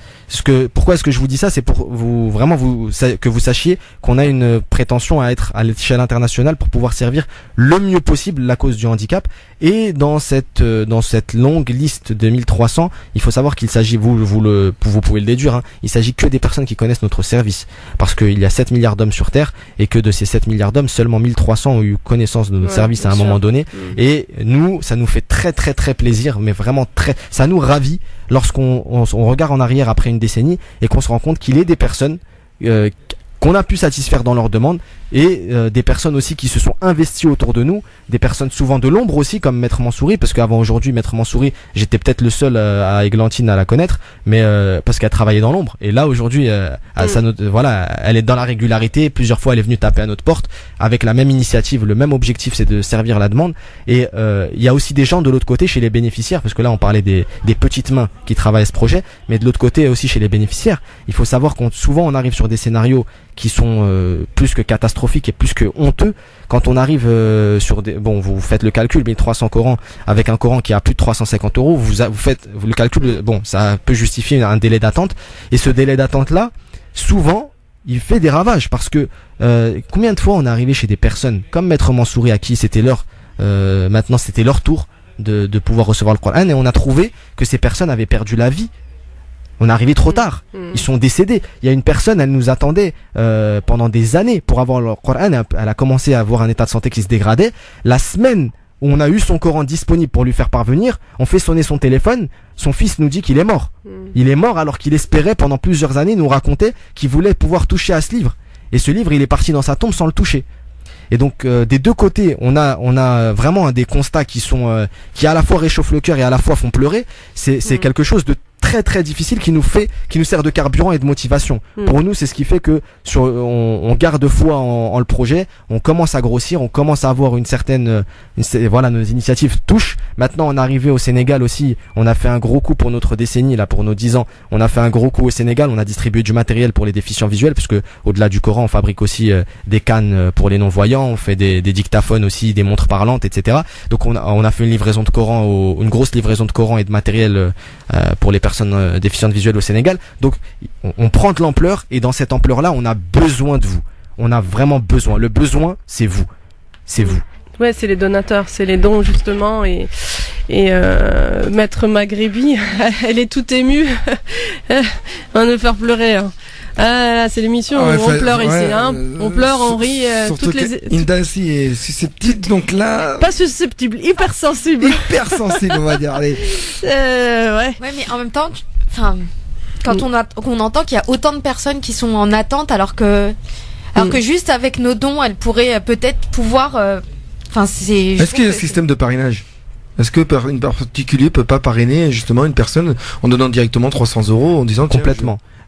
Pourquoi est-ce que je vous dis ça? C'est pour vous vraiment que vous sachiez qu'on a une prétention à être à l'échelle internationale pour pouvoir servir le mieux possible la cause du handicap. Et dans cette longue liste de 1300, il faut savoir qu'il s'agit, vous pouvez le déduire, hein, il s'agit que des personnes qui connaissent notre service, parce qu'il y a 7 milliards d'hommes sur Terre, et que de ces 7 milliards d'hommes, seulement 1300 ont eu connaissance de notre service à un moment donné. Et nous, ça nous fait très très très plaisir, mais vraiment ça nous ravit lorsqu'on regarde en arrière après une décennie et qu'on se rend compte qu'il y a des personnes qu'on a pu satisfaire dans leurs demandes, et des personnes aussi qui se sont investies autour de nous, des personnes souvent de l'ombre aussi, comme Maître Mansouri, parce qu'avant aujourd'hui, Maître Mansouri, j'étais peut-être le seul à Églantine à la connaître, mais parce qu'elle travaillait dans l'ombre. Et là aujourd'hui, voilà, elle est dans la régularité. Plusieurs fois, elle est venue taper à notre porte avec la même initiative, le même objectif, c'est de servir la demande. Et il y a aussi des gens de l'autre côté chez les bénéficiaires, parce que là on parlait des petites mains qui travaillent à ce projet, mais de l'autre côté aussi chez les bénéficiaires. Il faut savoir souvent on arrive sur des scénarios qui sont plus que catastrophiques et plus que honteux. Quand on arrive sur vous faites le calcul, 1300 Corans avec un Coran qui a plus de 350 €, vous faites le calcul, ça peut justifier un délai d'attente, et ce délai d'attente là, souvent il fait des ravages, parce que combien de fois on est arrivé chez des personnes comme Maître Mansouri, à qui c'était maintenant c'était leur tour de pouvoir recevoir le Coran, et on a trouvé que ces personnes avaient perdu la vie. On est arrivé trop tard. Ils sont décédés. Il y a une personne, elle nous attendait pendant des années pour avoir le Coran. Elle a commencé à avoir un état de santé qui se dégradait. La semaine où on a eu son Coran disponible pour lui faire parvenir, on fait sonner son téléphone. Son fils nous dit qu'il est mort. Il est mort alors qu'il espérait pendant plusieurs années nous raconter qu'il voulait pouvoir toucher à ce livre. Et ce livre, il est parti dans sa tombe sans le toucher. Et donc des deux côtés, on a vraiment des constats qui à la fois réchauffent le cœur et à la fois font pleurer. C'est quelque chose de très très difficile qui nous sert de carburant et de motivation. Pour nous, c'est ce qui fait que on garde foi en le projet, on commence à grossir, on commence à avoir une certaine voilà, nos initiatives touchent. Maintenant, on est arrivé au Sénégal aussi, on a fait un gros coup pour notre décennie là, pour nos 10 ans. On a fait un gros coup au Sénégal, on a distribué du matériel pour les déficients visuels, parce que au-delà du Coran, on fabrique aussi des cannes pour les non-voyants, on fait des dictaphones aussi, des montres parlantes, etc. Donc on a fait une livraison de Coran, une grosse livraison de Coran et de matériel pour les personnes déficientes visuelles au Sénégal. Donc on prend de l'ampleur, et dans cette ampleur-là, on a besoin de vous. On a vraiment besoin. Le besoin, c'est vous. C'est vous. Ouais, c'est les donateurs, c'est les dons justement, et Maître Maghrebi, elle est toute émue. On va nous faire pleurer. Hein. Ah là, c'est l'émission où on pleure ici, hein. On pleure, on rit. Surtout Inda aussi est susceptible, donc là. Pas susceptible, hypersensible. Hypersensible, on va dire. Allez. Ouais, mais en même temps, quand on entend qu'il y a autant de personnes qui sont en attente, alors que juste avec nos dons, elles pourraient peut-être pouvoir. Est-ce qu'il y a un système de parrainage? Est-ce que un particulier peut pas parrainer justement une personne en donnant directement 300 € en disant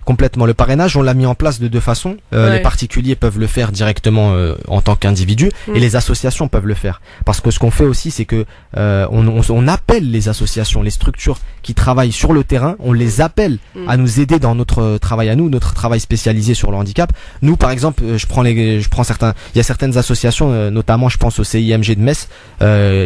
Complètement. Le parrainage, on l'a mis en place de deux façons. Les particuliers peuvent le faire directement en tant qu'individu, et les associations peuvent le faire. Parce que ce qu'on fait aussi, c'est que on appelle les associations, les structures qui travaillent sur le terrain, on les appelle à nous aider dans notre travail à nous, notre travail spécialisé sur le handicap. Nous, par exemple, il y a certaines associations, notamment je pense au CIMG de Metz,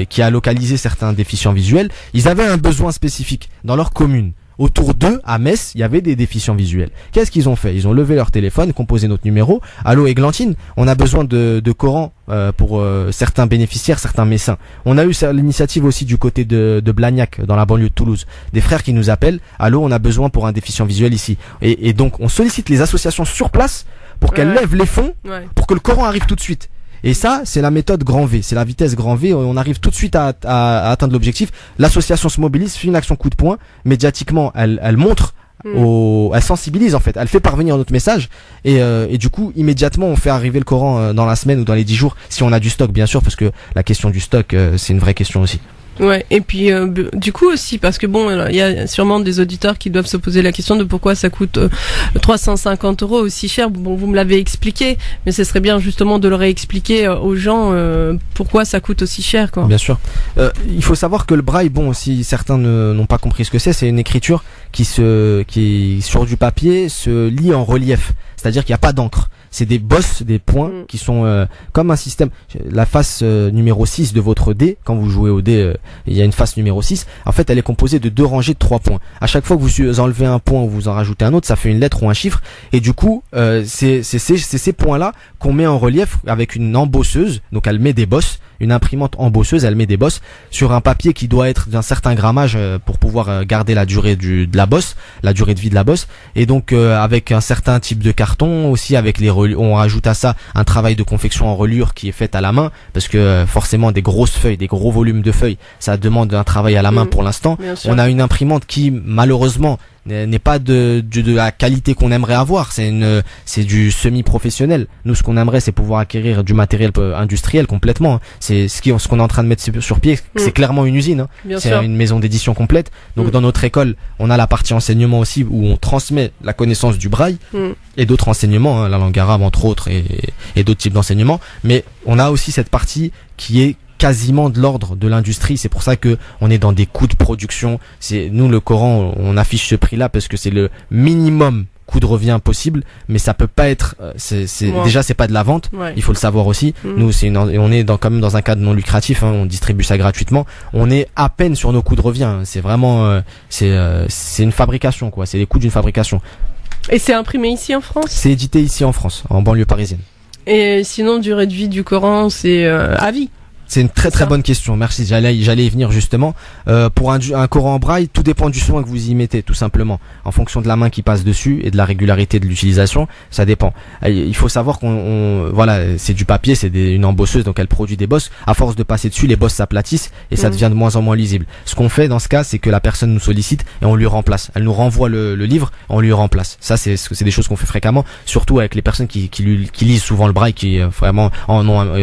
qui a localisé certains déficients visuels. Ils avaient un besoin spécifique dans leur commune. Autour d'eux, à Metz, il y avait des déficients visuels. Qu'est-ce qu'ils ont fait? Ils ont levé leur téléphone, composé notre numéro. Allô Églantine, on a besoin de Coran pour certains bénéficiaires, certains médecins. On a eu l'initiative aussi du côté de Blagnac, dans la banlieue de Toulouse. Des frères qui nous appellent. Allô, on a besoin pour un déficient visuel ici. Et donc, on sollicite les associations sur place pour qu'elles lèvent les fonds, pour que le Coran arrive tout de suite. Et ça, c'est la méthode grand V, c'est la vitesse grand V, on arrive tout de suite à atteindre l'objectif. L'association se mobilise, fait une action coup de poing, médiatiquement, elle montre, elle sensibilise en fait, elle fait parvenir notre message, et du coup, immédiatement, on fait arriver le Coran dans la semaine ou dans les 10 jours, si on a du stock bien sûr, parce que la question du stock, c'est une vraie question aussi. Ouais, et puis du coup aussi, parce que bon, il y a sûrement des auditeurs qui doivent se poser la question de pourquoi ça coûte 350 € aussi cher. Bon, vous me l'avez expliqué, mais ce serait bien justement de le réexpliquer aux gens pourquoi ça coûte aussi cher, quoi. Bien sûr. Il faut savoir que le braille, bon, si certains n'ont pas compris ce que c'est une écriture qui sur du papier se lit en relief. C'est-à-dire qu'il n'y a pas d'encre. C'est des bosses, des points qui sont comme un système. La face numéro 6 de votre dé, quand vous jouez au dé, il y a une face numéro 6. En fait, elle est composée de 2 rangées de 3 points. À chaque fois que vous enlevez un point ou vous en rajoutez un autre, ça fait une lettre ou un chiffre. Et du coup, c'est ces points-là qu'on met en relief avec une embosseuse. Donc elle met des bosses, une imprimante embosseuse, elle met des bosses sur un papier qui doit être d'un certain grammage pour pouvoir garder la durée de la bosse, la durée de vie de la bosse. Et donc avec un certain type de carton aussi, avec on rajoute à ça un travail de confection en reliure qui est fait à la main, parce que forcément des grosses feuilles, des gros volumes de feuilles, ça demande un travail à la main pour l'instant. On a une imprimante qui malheureusement n'est pas de la qualité qu'on aimerait avoir. C'est du semi-professionnel. Nous, ce qu'on aimerait, c'est pouvoir acquérir du matériel industriel complètement. C'est ce qu'on est en train de mettre sur pied. C'est clairement une usine. C'est une maison d'édition complète. Donc, dans notre école, on a la partie enseignement aussi où on transmet la connaissance du braille et d'autres enseignements, la langue arabe entre autres et d'autres types d'enseignements. Mais on a aussi cette partie qui est quasiment de l'ordre de l'industrie. C'est pour ça que on est dans des coûts de production. Nous, le Coran, on affiche ce prix-là parce que c'est le minimum coût de revient possible, mais ça peut pas être déjà c'est pas de la vente, il faut le savoir aussi. Nous on est quand même dans un cadre non lucratif, on distribue ça gratuitement. On est à peine sur nos coûts de revient. C'est vraiment c'est une fabrication, quoi. C'est les coûts d'une fabrication. Et c'est imprimé ici en France? C'est édité ici en France, en banlieue parisienne. Et sinon, durée de vie du Coran, c'est à vie? C'est une très bonne question, merci, j'allais y venir justement. Pour un Coran en braille, tout dépend du soin que vous y mettez, tout simplement. En fonction de la main qui passe dessus et de la régularité de l'utilisation, ça dépend. Il faut savoir voilà, c'est du papier, c'est une embosseuse, donc elle produit des bosses. À force de passer dessus, les bosses s'aplatissent et ça devient de moins en moins lisible. Ce qu'on fait dans ce cas, c'est que la personne nous sollicite et on lui remplace. Elle nous renvoie le livre, on lui remplace. Ça, c'est des choses qu'on fait fréquemment, surtout avec les personnes qui lisent souvent le braille, qui vraiment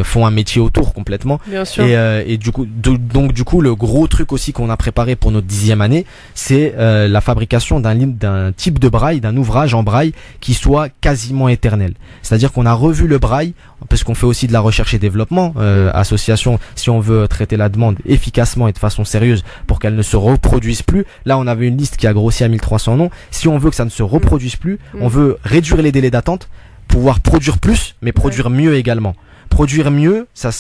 font un métier autour complètement. Bien sûr. Et du coup, donc du coup, le gros truc aussi qu'on a préparé pour notre 10e année, c'est la fabrication d'un type de braille, d'un ouvrage en braille qui soit quasiment éternel. C'est-à-dire qu'on a revu le braille, parce qu'on fait aussi de la recherche et développement, association, si on veut traiter la demande efficacement et de façon sérieuse pour qu'elle ne se reproduise plus. Là, on avait une liste qui a grossi à 1300 noms. Si on veut que ça ne se reproduise plus, on veut réduire les délais d'attente, pouvoir produire plus, mais produire mieux également. Produire mieux, ça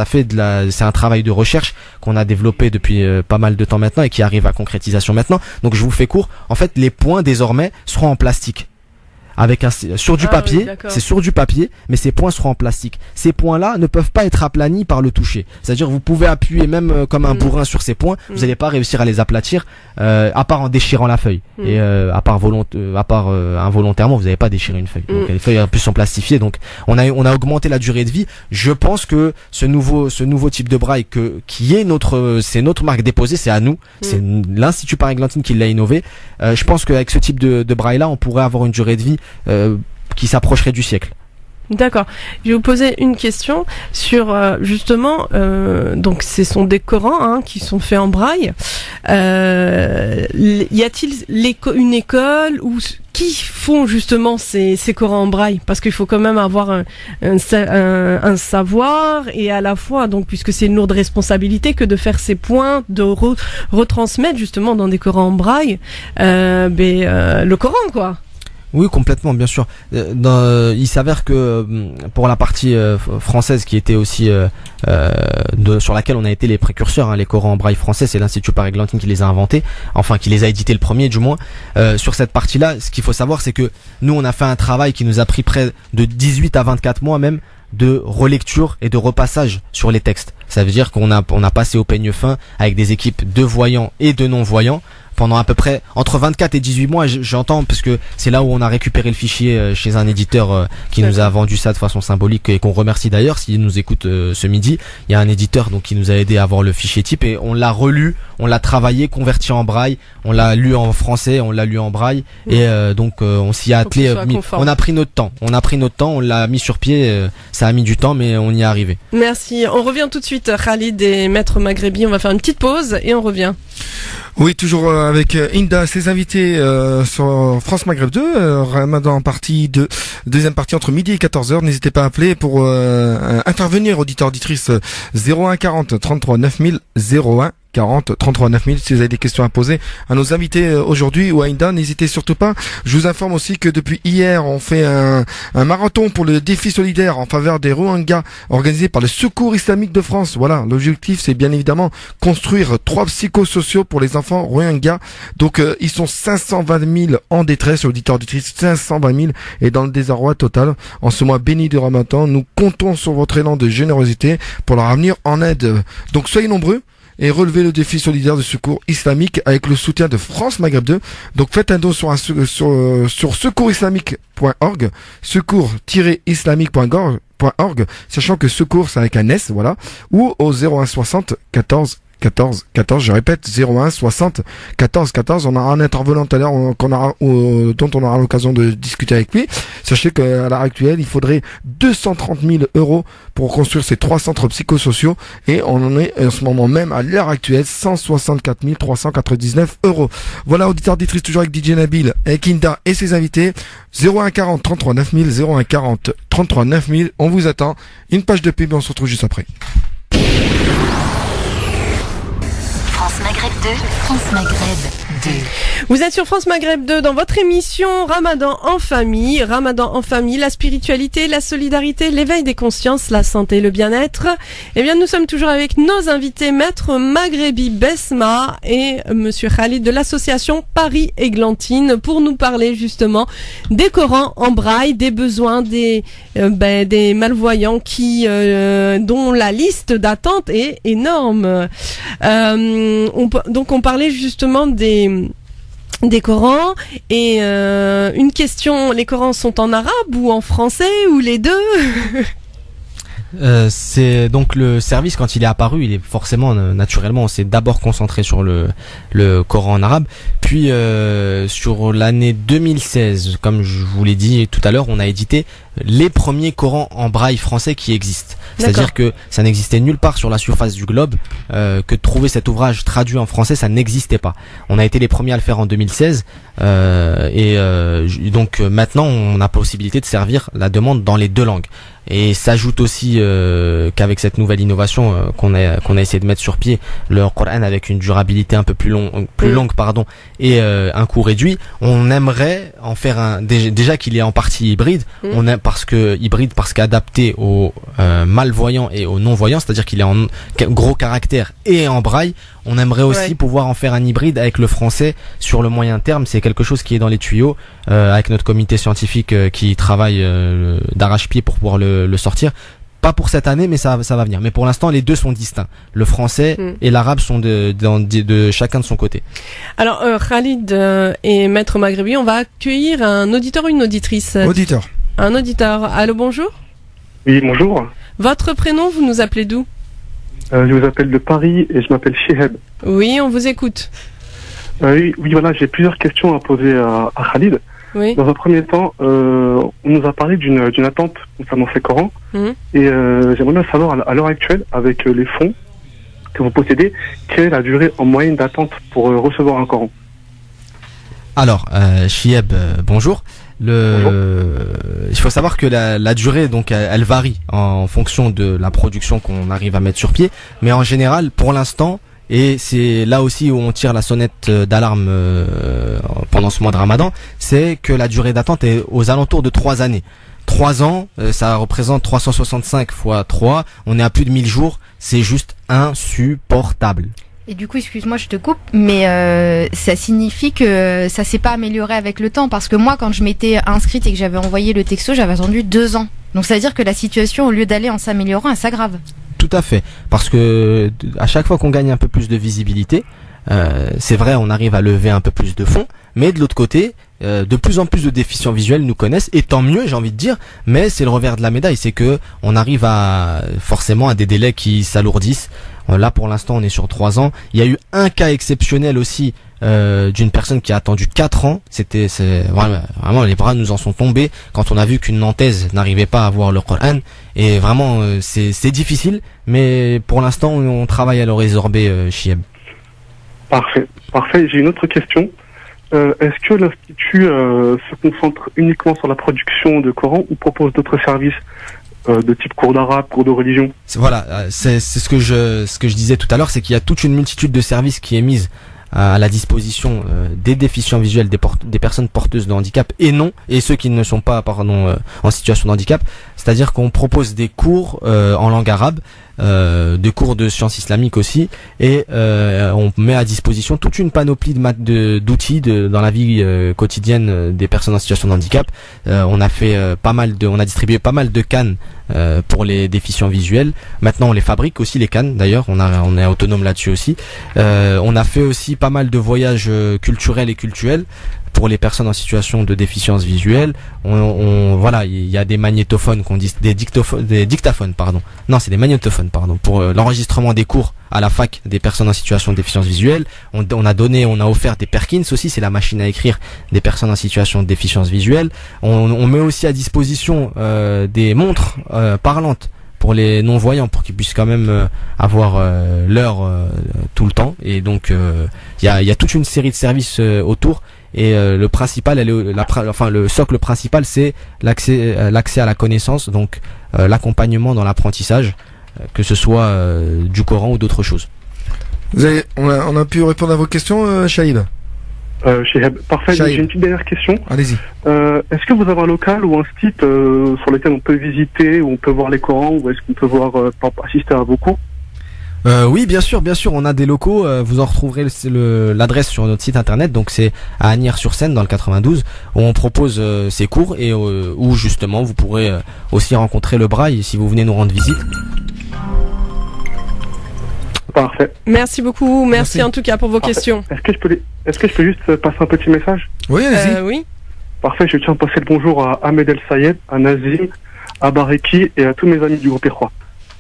fait c'est un travail de recherche qu'on a développé depuis pas mal de temps maintenant et qui arrive à concrétisation maintenant. Donc je vous fais court. En fait, les points désormais seront en plastique. Sur du papier, c'est sur du papier, mais ces points seront en plastique. Ces points-là ne peuvent pas être aplanis par le toucher. C'est-à-dire, vous pouvez appuyer même comme un bourrin sur ces points, vous n'allez pas réussir à les aplatir, à part en déchirant la feuille. Et à part involontairement, vous n'allez pas déchirer une feuille. Donc les feuilles en plus sont plastifiées. Donc on a augmenté la durée de vie. Je pense que ce nouveau type de braille c'est notre marque déposée, c'est à nous. C'est l'Institut Paris-Églantine qui l'a innové. Je pense qu'avec ce type de braille-là, on pourrait avoir une durée de vie qui s'approcherait du siècle. D'accord. Je vais vous poser une question sur justement, donc ce sont des Corans qui sont faits en braille. Y a-t-il une école où qui font justement ces Corans en braille? Parce qu'il faut quand même avoir un savoir et à la fois, donc puisque c'est une lourde responsabilité que de faire ces points, de retransmettre justement dans des Corans en braille, le Coran, quoi. Oui, complètement, bien sûr. Il s'avère que pour la partie française qui était aussi sur laquelle on a été les précurseurs, les Corans en braille français, c'est l'Institut Paris-Églantine qui les a inventés, enfin qui les a édités le premier du moins. Sur cette partie-là, ce qu'il faut savoir, c'est que nous on a fait un travail qui nous a pris près de 18 à 24 mois même de relecture et de repassage sur les textes. Ça veut dire qu'on a passé au peigne fin avec des équipes de voyants et de non-voyants pendant à peu près entre 24 et 18 mois. J'entends parce que c'est là où on a récupéré le fichier chez un éditeur qui nous a vendu ça de façon symbolique et qu'on remercie d'ailleurs s'il nous écoute ce midi. Il y a un éditeur donc qui nous a aidé à avoir le fichier type et on l'a relu, on l'a travaillé, converti en braille, on l'a lu en français, on l'a lu en braille et donc on s'y a attelé. On a pris notre temps, on l'a mis sur pied. Ça a mis du temps mais on y est arrivé. Merci. On revient tout de suite, Khalid et Maître Maghrebi. On va faire une petite pause et on revient. Oui, toujours avec Inda, ses invités sur France Maghreb 2, Ramadan en partie 2, deuxième partie entre midi et 14h. N'hésitez pas à appeler pour intervenir, auditeurs, auditrices, 01 40 33 9000, 01 40 33 9000 si vous avez des questions à poser à nos invités aujourd'hui ou à Inda, n'hésitez surtout pas. Je vous informe aussi que depuis hier on fait un marathon pour le défi solidaire en faveur des Rohingyas organisé par le Secours Islamique de France. Voilà, l'objectif c'est bien évidemment construire 3 psychosociaux pour les enfants Rohingyas. Donc ils sont 520 000 en détresse, auditeurs auditrices, 520 000 et dans le désarroi total. En ce mois béni de Ramadan, nous comptons sur votre élan de générosité pour leur venir en aide. Donc soyez nombreux et relevez le défi solidaire de secours islamique avec le soutien de France Maghreb 2. Donc faites un don sur secoursislamique.org, secours-islamique.org, sachant que secours c'est avec un S, voilà, ou au 01 60 14 14 14, je répète 01 60 14 14. On aura un intervenant tout à l'heure dont on aura l'occasion de discuter avec lui. Sachez qu'à l'heure actuelle, il faudrait 230 000 € pour construire ces 3 centres psychosociaux et on en est en ce moment même à l'heure actuelle 164 399 €. Voilà, auditeurs auditrices, toujours avec DJ Nabil, avec Inda et ses invités. 01 40 33 9000, 01 40 33 9000. On vous attend. Une page de pub et on se retrouve juste après. France Maghreb 2, France Maghreb 2. Vous êtes sur France Maghreb 2 dans votre émission Ramadan en famille. Ramadan en famille, la spiritualité, la solidarité, l'éveil des consciences, la santé, le bien-être. Eh bien, nous sommes toujours avec nos invités, Maître Maghrebi Besma et Monsieur Khalid de l'association Paris-Églantine pour nous parler justement des Corans en braille, des besoins des malvoyants dont la liste d'attente est énorme. Donc on parlait justement des Corans et une question, les Corans sont en arabe ou en français ou les deux? C'est donc le service quand il est apparu, il est forcément naturellement on s'est d'abord concentré sur le Coran en arabe, puis sur l'année 2016, comme je vous l'ai dit tout à l'heure, on a édité les premiers Corans en braille français qui existent. C'est-à-dire que ça n'existait nulle part sur la surface du globe, que de trouver cet ouvrage traduit en français, ça n'existait pas. On a été les premiers à le faire en 2016 donc maintenant on a possibilité de servir la demande dans les 2 langues. Et s'ajoute aussi qu'avec cette nouvelle innovation qu'on a essayé de mettre sur pied, le Coran avec une durabilité un peu plus longue et un coût réduit, on aimerait en faire déjà qu'il est en partie hybride, parce qu'adapté aux malvoyants et aux non-voyants, c'est-à-dire qu'il est en gros caractère et en braille. On aimerait aussi pouvoir en faire un hybride avec le français sur le moyen terme. C'est quelque chose qui est dans les tuyaux avec notre comité scientifique qui travaille d'arrache-pied pour pouvoir le sortir. Pas pour cette année, mais ça va venir. Mais pour l'instant, les deux sont distincts. Le français et l'arabe sont de chacun de son côté. Alors, Khalid et Maître Maghrebi, on va accueillir un auditeur ou une auditrice. Auditeur. Un auditeur. Allô, bonjour. Oui, bonjour. Votre prénom, vous nous appelez d'où? Je vous appelle de Paris et je m'appelle Shihab. Oui, on vous écoute. Oui, voilà, j'ai plusieurs questions à poser à Khalid. Oui. Dans un premier temps, on nous a parlé d'une attente concernant ces Corans. Et j'aimerais bien savoir, à l'heure actuelle, avec les fonds que vous possédez, quelle est la durée en moyenne d'attente pour recevoir un Coran? Alors, Chieb, bonjour. Il faut savoir que la durée, donc, elle varie en fonction de la production qu'on arrive à mettre sur pied. Mais en général, pour l'instant, et c'est là aussi où on tire la sonnette d'alarme pendant ce mois de Ramadan, c'est que la durée d'attente est aux alentours de 3 années. 3 ans, ça représente 365 fois 3, on est à plus de 1000 jours, c'est juste insupportable. Et du coup, excuse-moi, je te coupe, mais ça signifie que ça s'est pas amélioré avec le temps, parce que moi, quand je m'étais inscrite et que j'avais envoyé le texto, j'avais attendu 2 ans. Donc ça veut dire que la situation, au lieu d'aller en s'améliorant, elle s'aggrave. tout à fait. Parce que à chaque fois qu'on gagne un peu plus de visibilité, c'est vrai, on arrive à lever un peu plus de fonds, mais de l'autre côté, de plus en plus de déficients visuels nous connaissent, et tant mieux, j'ai envie de dire, mais c'est le revers de la médaille, c'est que on arrive forcément à des délais qui s'alourdissent. Là, pour l'instant, on est sur 3 ans. Il y a eu un cas exceptionnel aussi, d'une personne qui a attendu 4 ans. Vraiment, les bras nous en sont tombés quand on a vu qu'une Nantaise n'arrivait pas à voir le Coran. Et vraiment, c'est difficile, mais pour l'instant, on travaille à le résorber, Chieb. Parfait. J'ai une autre question. Est-ce que l'Institut se concentre uniquement sur la production de Coran ou propose d'autres services de type cours d'arabe, cours de religion? C'est ce que je disais tout à l'heure, c'est qu'il y a toute une multitude de services qui est mise à la disposition des déficients visuels, des personnes porteuses de handicap et ceux qui ne sont pas en situation de handicap. C'est-à-dire qu'on propose des cours en langue arabe, de cours de sciences islamiques aussi, et on met à disposition toute une panoplie d'outils dans la vie quotidienne des personnes en situation de handicap. On a distribué pas mal de cannes pour les déficients visuels. Maintenant, on les fabrique aussi, les cannes. D'ailleurs, on est autonome là-dessus aussi. On a fait aussi pas mal de voyages culturels et cultuels pour les personnes en situation de déficience visuelle. Il y a des magnétophones des dictaphones, pardon. Non, c'est des magnétophones, pardon, pour l'enregistrement des cours à la fac des personnes en situation de déficience visuelle. On a offert des Perkins aussi, c'est la machine à écrire des personnes en situation de déficience visuelle. On met aussi à disposition des montres parlantes pour les non-voyants, pour qu'ils puissent quand même avoir l'heure tout le temps. Et donc il y a toute une série de services autour. Et le principal, le socle principal, c'est l'accès à la connaissance, donc l'accompagnement dans l'apprentissage, que ce soit du Coran ou d'autres choses. On a pu répondre à vos questions, Shahid? Parfait. J'ai une petite dernière question. Allez-y. Est-ce que vous avez un local ou un site sur lequel on peut visiter, où on peut voir les Corans, ou est-ce qu'on peut assister à vos cours? Oui, bien sûr, on a des locaux, vous en retrouverez l'adresse sur notre site internet, donc c'est à Agnières-sur-Seine dans le 92, où on propose ces cours et où justement vous pourrez aussi rencontrer le Braille si vous venez nous rendre visite. Parfait. Merci beaucoup, merci en tout cas pour vos questions. Est-ce que je peux juste passer un petit message? Oui, allez-y. Oui. Parfait, je tiens à passer le bonjour à Ahmed El Sayed, à Nazim, à Bareki et à tous mes amis du groupe Irquois.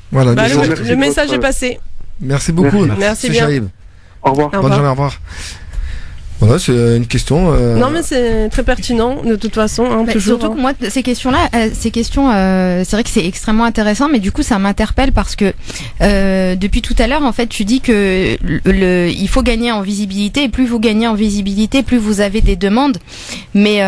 Voilà, le message est passé. Merci beaucoup. Merci bien. Shahid. Au revoir. Bonne journée, au revoir. Voilà, c'est une question. Non, mais c'est très pertinent de toute façon. Toujours. Surtout que moi, ces questions, c'est vrai que c'est extrêmement intéressant, mais du coup, ça m'interpelle parce que depuis tout à l'heure, en fait, tu dis que il faut gagner en visibilité, et plus vous gagnez en visibilité, plus vous avez des demandes. Mais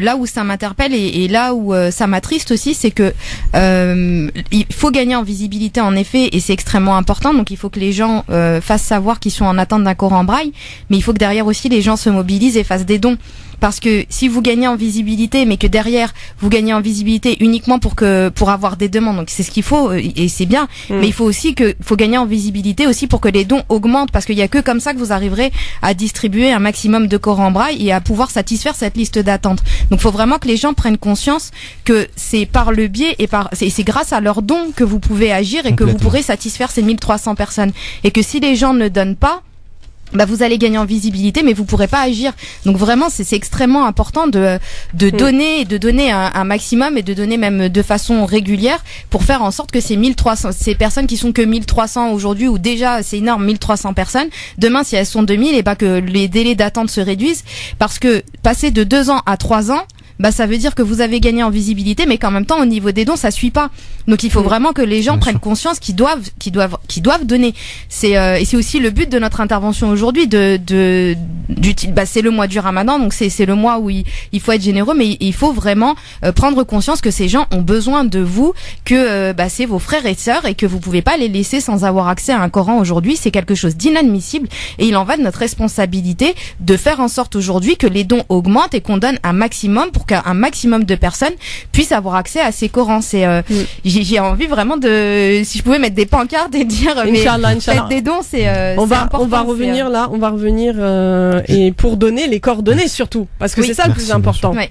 là où ça m'interpelle et là où ça m'attriste aussi, c'est que il faut gagner en visibilité en effet, et c'est extrêmement important. Donc, il faut que les gens fassent savoir qu'ils sont en attente d'un Coran Braille, mais il faut que derrière aussi les gens se mobilisent et fassent des dons. Parce que si vous gagnez en visibilité, mais que derrière vous gagnez en visibilité uniquement pour avoir des demandes, donc c'est ce qu'il faut et c'est bien. Mais il faut aussi faut gagner en visibilité aussi pour que les dons augmentent, parce qu'il y a que comme ça que vous arriverez à distribuer un maximum de Coran Braille et à pouvoir satisfaire cette liste d'attente. Donc il faut vraiment que les gens prennent conscience que c'est par le biais c'est grâce à leurs dons que vous pouvez agir et que vous pourrez satisfaire ces 1300 personnes. Et que si les gens ne donnent pas, vous allez gagner en visibilité, mais vous pourrez pas agir. Donc vraiment, c'est extrêmement important de donner un maximum, et de donner même de façon régulière, pour faire en sorte que ces personnes qui sont que 1300 aujourd'hui, ou déjà c'est énorme, 1300 personnes, demain si elles sont 2000, et que les délais d'attente se réduisent, parce que passer de 2 ans à 3 ans, ça veut dire que vous avez gagné en visibilité, mais qu'en même temps, au niveau des dons, ça suit pas. Donc, il faut vraiment que les gens prennent conscience qu'ils doivent donner. Et c'est aussi le but de notre intervention aujourd'hui c'est le mois du Ramadan, donc c'est le mois où il faut être généreux, mais il faut vraiment prendre conscience que ces gens ont besoin de vous, que c'est vos frères et sœurs, et que vous pouvez pas les laisser sans avoir accès à un Coran aujourd'hui. C'est quelque chose d'inadmissible, et il en va de notre responsabilité de faire en sorte aujourd'hui que les dons augmentent et qu'on donne un maximum pour que un maximum de personnes puissent avoir accès à ces Corans. C'est j'ai envie vraiment de, si je pouvais mettre des pancartes et dire Inch'Allah, faites des dons, on va revenir et pour donner les coordonnées surtout, parce que c'est ça le plus important. Ouais.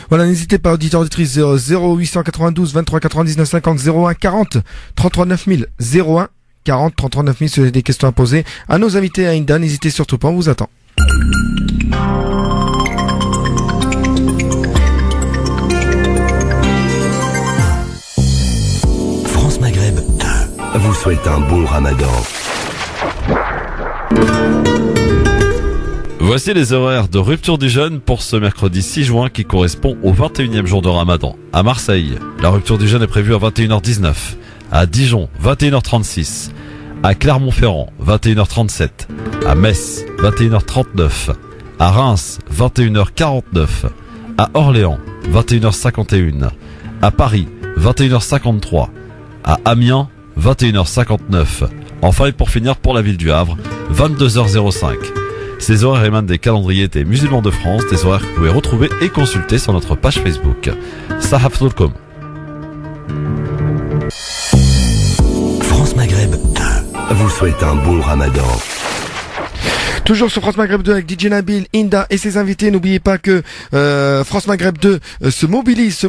Voilà, n'hésitez pas, auditeurs, auditrices, 0892 23 99 50 01 40 33 9000 01 40 33 9000 si vous avez des questions à poser à nos invités à Inda, n'hésitez surtout pas, on vous attend. France Maghreb 2 vous souhaite un bon Ramadan. Voici les horaires de rupture du jeûne pour ce mercredi 6 juin qui correspond au 21e jour de Ramadan. À Marseille, la rupture du jeûne est prévue à 21h19. À Dijon, 21h36. À Clermont-Ferrand, 21h37. À Metz, 21h39. À Reims, 21h49. À Orléans, 21h51. À Paris, 21h53. À Amiens, 21h59. Enfin et pour finir pour la ville du Havre, 22h05. Ces horaires émanent des calendriers des musulmans de France, des horaires que vous pouvez retrouver et consulter sur notre page Facebook. Sahafdulkom. France Maghreb 2 vous souhaite un bon Ramadan. Toujours sur France Maghreb 2 avec DJ Nabil, Inda et ses invités. N'oubliez pas que France Maghreb 2 se mobilise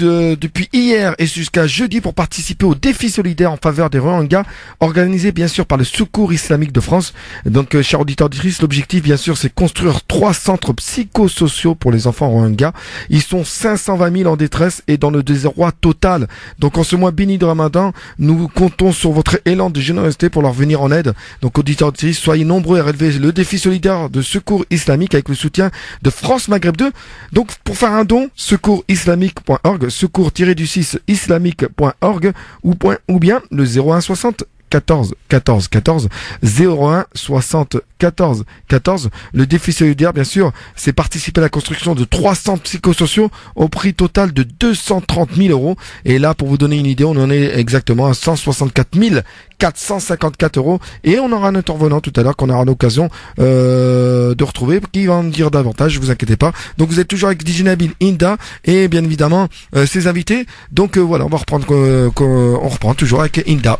depuis hier et jusqu'à jeudi pour participer au défi solidaire en faveur des Rohingyas, organisé bien sûr par le Secours islamique de France. Donc, chers auditeurs auditrices, l'objectif bien sûr c'est construire 3 centres psychosociaux pour les enfants Rohingyas. Ils sont 520 000 en détresse et dans le désarroi total. Donc en ce mois béni de Ramadan, nous comptons sur votre élan de générosité pour leur venir en aide. Donc auditeurs auditrices, soyez nombreux à relever le défi solidaire de Secours islamique avec le soutien de France Maghreb 2. Donc pour faire un don, secoursislamique.org, secours-du6 islamique.org ou bien le 01 60 14 14 14 01 60 14 14. Le défi solidaire, bien sûr, c'est participer à la construction de 3 centres psychosociaux au prix total de 230 000 euros. Et là, pour vous donner une idée, on en est exactement à 164 454 euros. Et on aura un intervenant tout à l'heure qu'on aura l'occasion de retrouver, qui va en dire davantage, vous inquiétez pas. Donc vous êtes toujours avec DJ Nabil, Inda et bien évidemment ses invités. Donc voilà, on va reprendre, on reprend toujours avec Inda.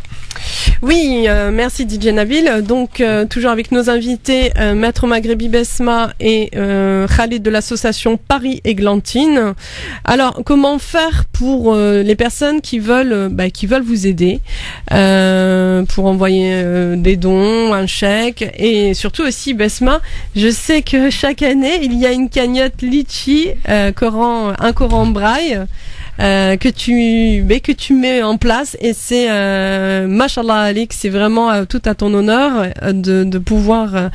Oui, merci DJ Nabil. Donc toujours avec nos invités, Maître Maghrebi Besma et Khalid de l'association Paris-Églantine. Alors comment faire pour les personnes qui veulent vous aider, pour envoyer des dons, un chèque, et surtout aussi Besma, je sais que chaque année il y a une cagnotte Litchi, un Coran braille, que tu mets en place, et c'est Mashallah Alik, c'est vraiment tout à ton honneur de pouvoir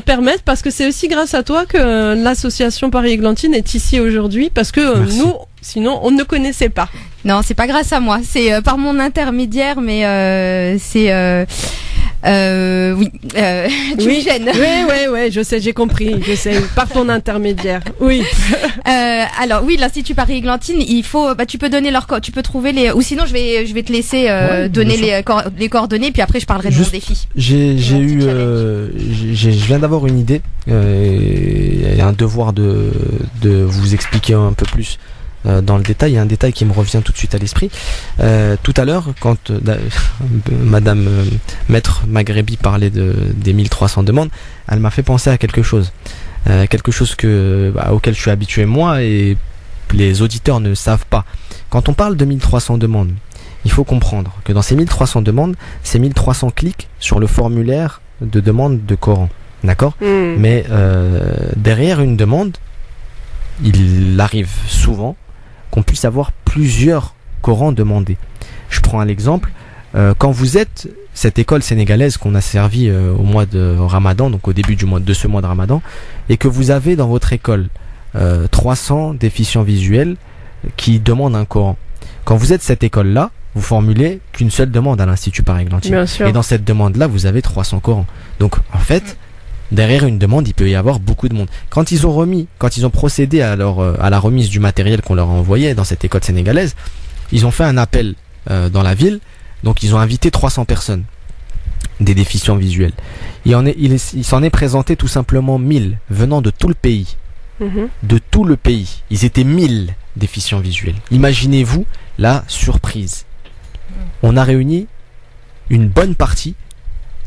permettre, parce que c'est aussi grâce à toi que l'association Paris-Églantine est ici aujourd'hui, parce que nous, sinon on ne connaissait pas. Non, c'est pas grâce à moi, c'est par mon intermédiaire, mais c'est oui, tu me gênes. Oui, je sais, j'ai compris, par ton intermédiaire. Oui. Alors oui, l'Institut Paris-Églantine, il faut, tu peux donner tu peux trouver les, ou sinon je vais te laisser donner les coordonnées, puis après je parlerai de mon défi. Je viens d'avoir une idée, et un devoir de vous expliquer un peu plus. Dans le détail, il y a un détail qui me revient tout de suite à l'esprit. Tout à l'heure, quand Madame Maître Maghrebi parlait des 1300 demandes, elle m'a fait penser à quelque chose auquel je suis habitué moi et les auditeurs ne savent pas. Quand on parle de 1300 demandes, il faut comprendre que dans ces 1300 demandes, c'est 1300 clics sur le formulaire de demande de Coran. D'accord ? Mais derrière une demande, il arrive souvent qu'on puisse avoir plusieurs Corans demandés. Je prends un exemple. Quand vous êtes cette école sénégalaise qu'on a servi au mois de Ramadan, donc au début de ce mois de Ramadan, et que vous avez dans votre école 300 déficients visuels qui demandent un Coran. Quand vous êtes cette école-là, vous formulez qu'une seule demande à l'Institut Paris-Églantine. Et dans cette demande-là, vous avez 300 Corans. Donc en fait, derrière une demande, il peut y avoir beaucoup de monde. Quand ils ont procédé à la remise du matériel qu'on leur a envoyé dans cette école sénégalaise, ils ont fait un appel dans la ville, donc ils ont invité 300 personnes, des déficients visuels. Il s'en est présenté tout simplement 1000 venant de tout le pays. de tout le pays. Ils étaient 1000 déficients visuels. Imaginez-vous la surprise. On a réuni une bonne partie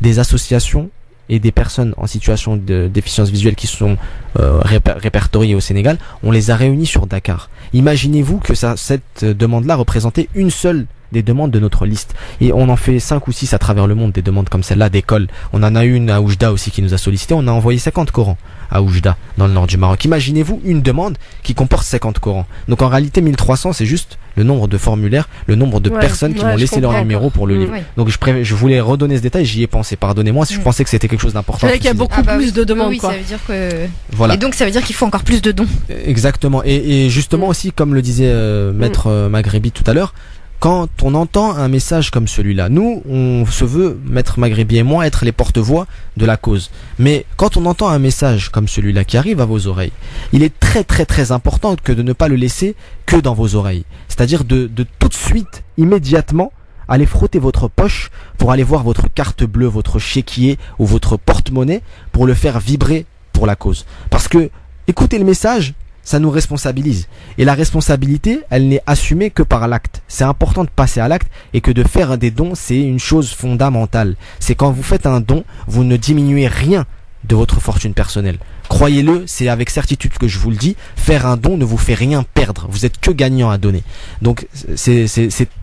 des associations et des personnes en situation de déficience visuelle qui sont répertoriées au Sénégal. On les a réunis sur Dakar. Imaginez-vous que cette demande-là représentait une seule des demandes de notre liste. Et on en fait 5 ou 6 à travers le monde, des demandes comme celle-là d'école. On en a une à Oujda aussi qui nous a sollicité. On a envoyé 50 Corans à Oujda, dans le nord du Maroc. Imaginez-vous une demande qui comporte 50 Corans. Donc en réalité, 1300, c'est juste le nombre de formulaires, le nombre de personnes qui m'ont laissé leur numéro pour le livre. Donc je voulais redonner ce détail, j'y ai pensé. Pardonnez-moi si je pensais que c'était quelque chose d'important. C'est vrai qu'il y a beaucoup plus de demandes. Oui, quoi. ça veut dire que... Voilà. Et donc ça veut dire qu'il faut encore plus de dons. Exactement. Et justement aussi, comme le disait Maître Maghrebi tout à l'heure, quand on entend un message comme celui-là, nous, on se veut, Maître Maghrebi et moi, être les porte-voix de la cause. Mais quand on entend un message comme celui-là qui arrive à vos oreilles, il est très très très important que de ne pas le laisser que dans vos oreilles. C'est-à-dire de tout de suite, immédiatement, aller frotter votre poche pour aller voir votre carte bleue, votre chéquier ou votre porte-monnaie pour le faire vibrer pour la cause. Parce que, écoutez le message, ça nous responsabilise. Et la responsabilité, elle n'est assumée que par l'acte. C'est important de passer à l'acte et que de faire des dons, c'est une chose fondamentale. C'est quand vous faites un don, vous ne diminuez rien de votre fortune personnelle. Croyez-le, c'est avec certitude que je vous le dis, faire un don ne vous fait rien perdre. Vous êtes que gagnant à donner. Donc c'est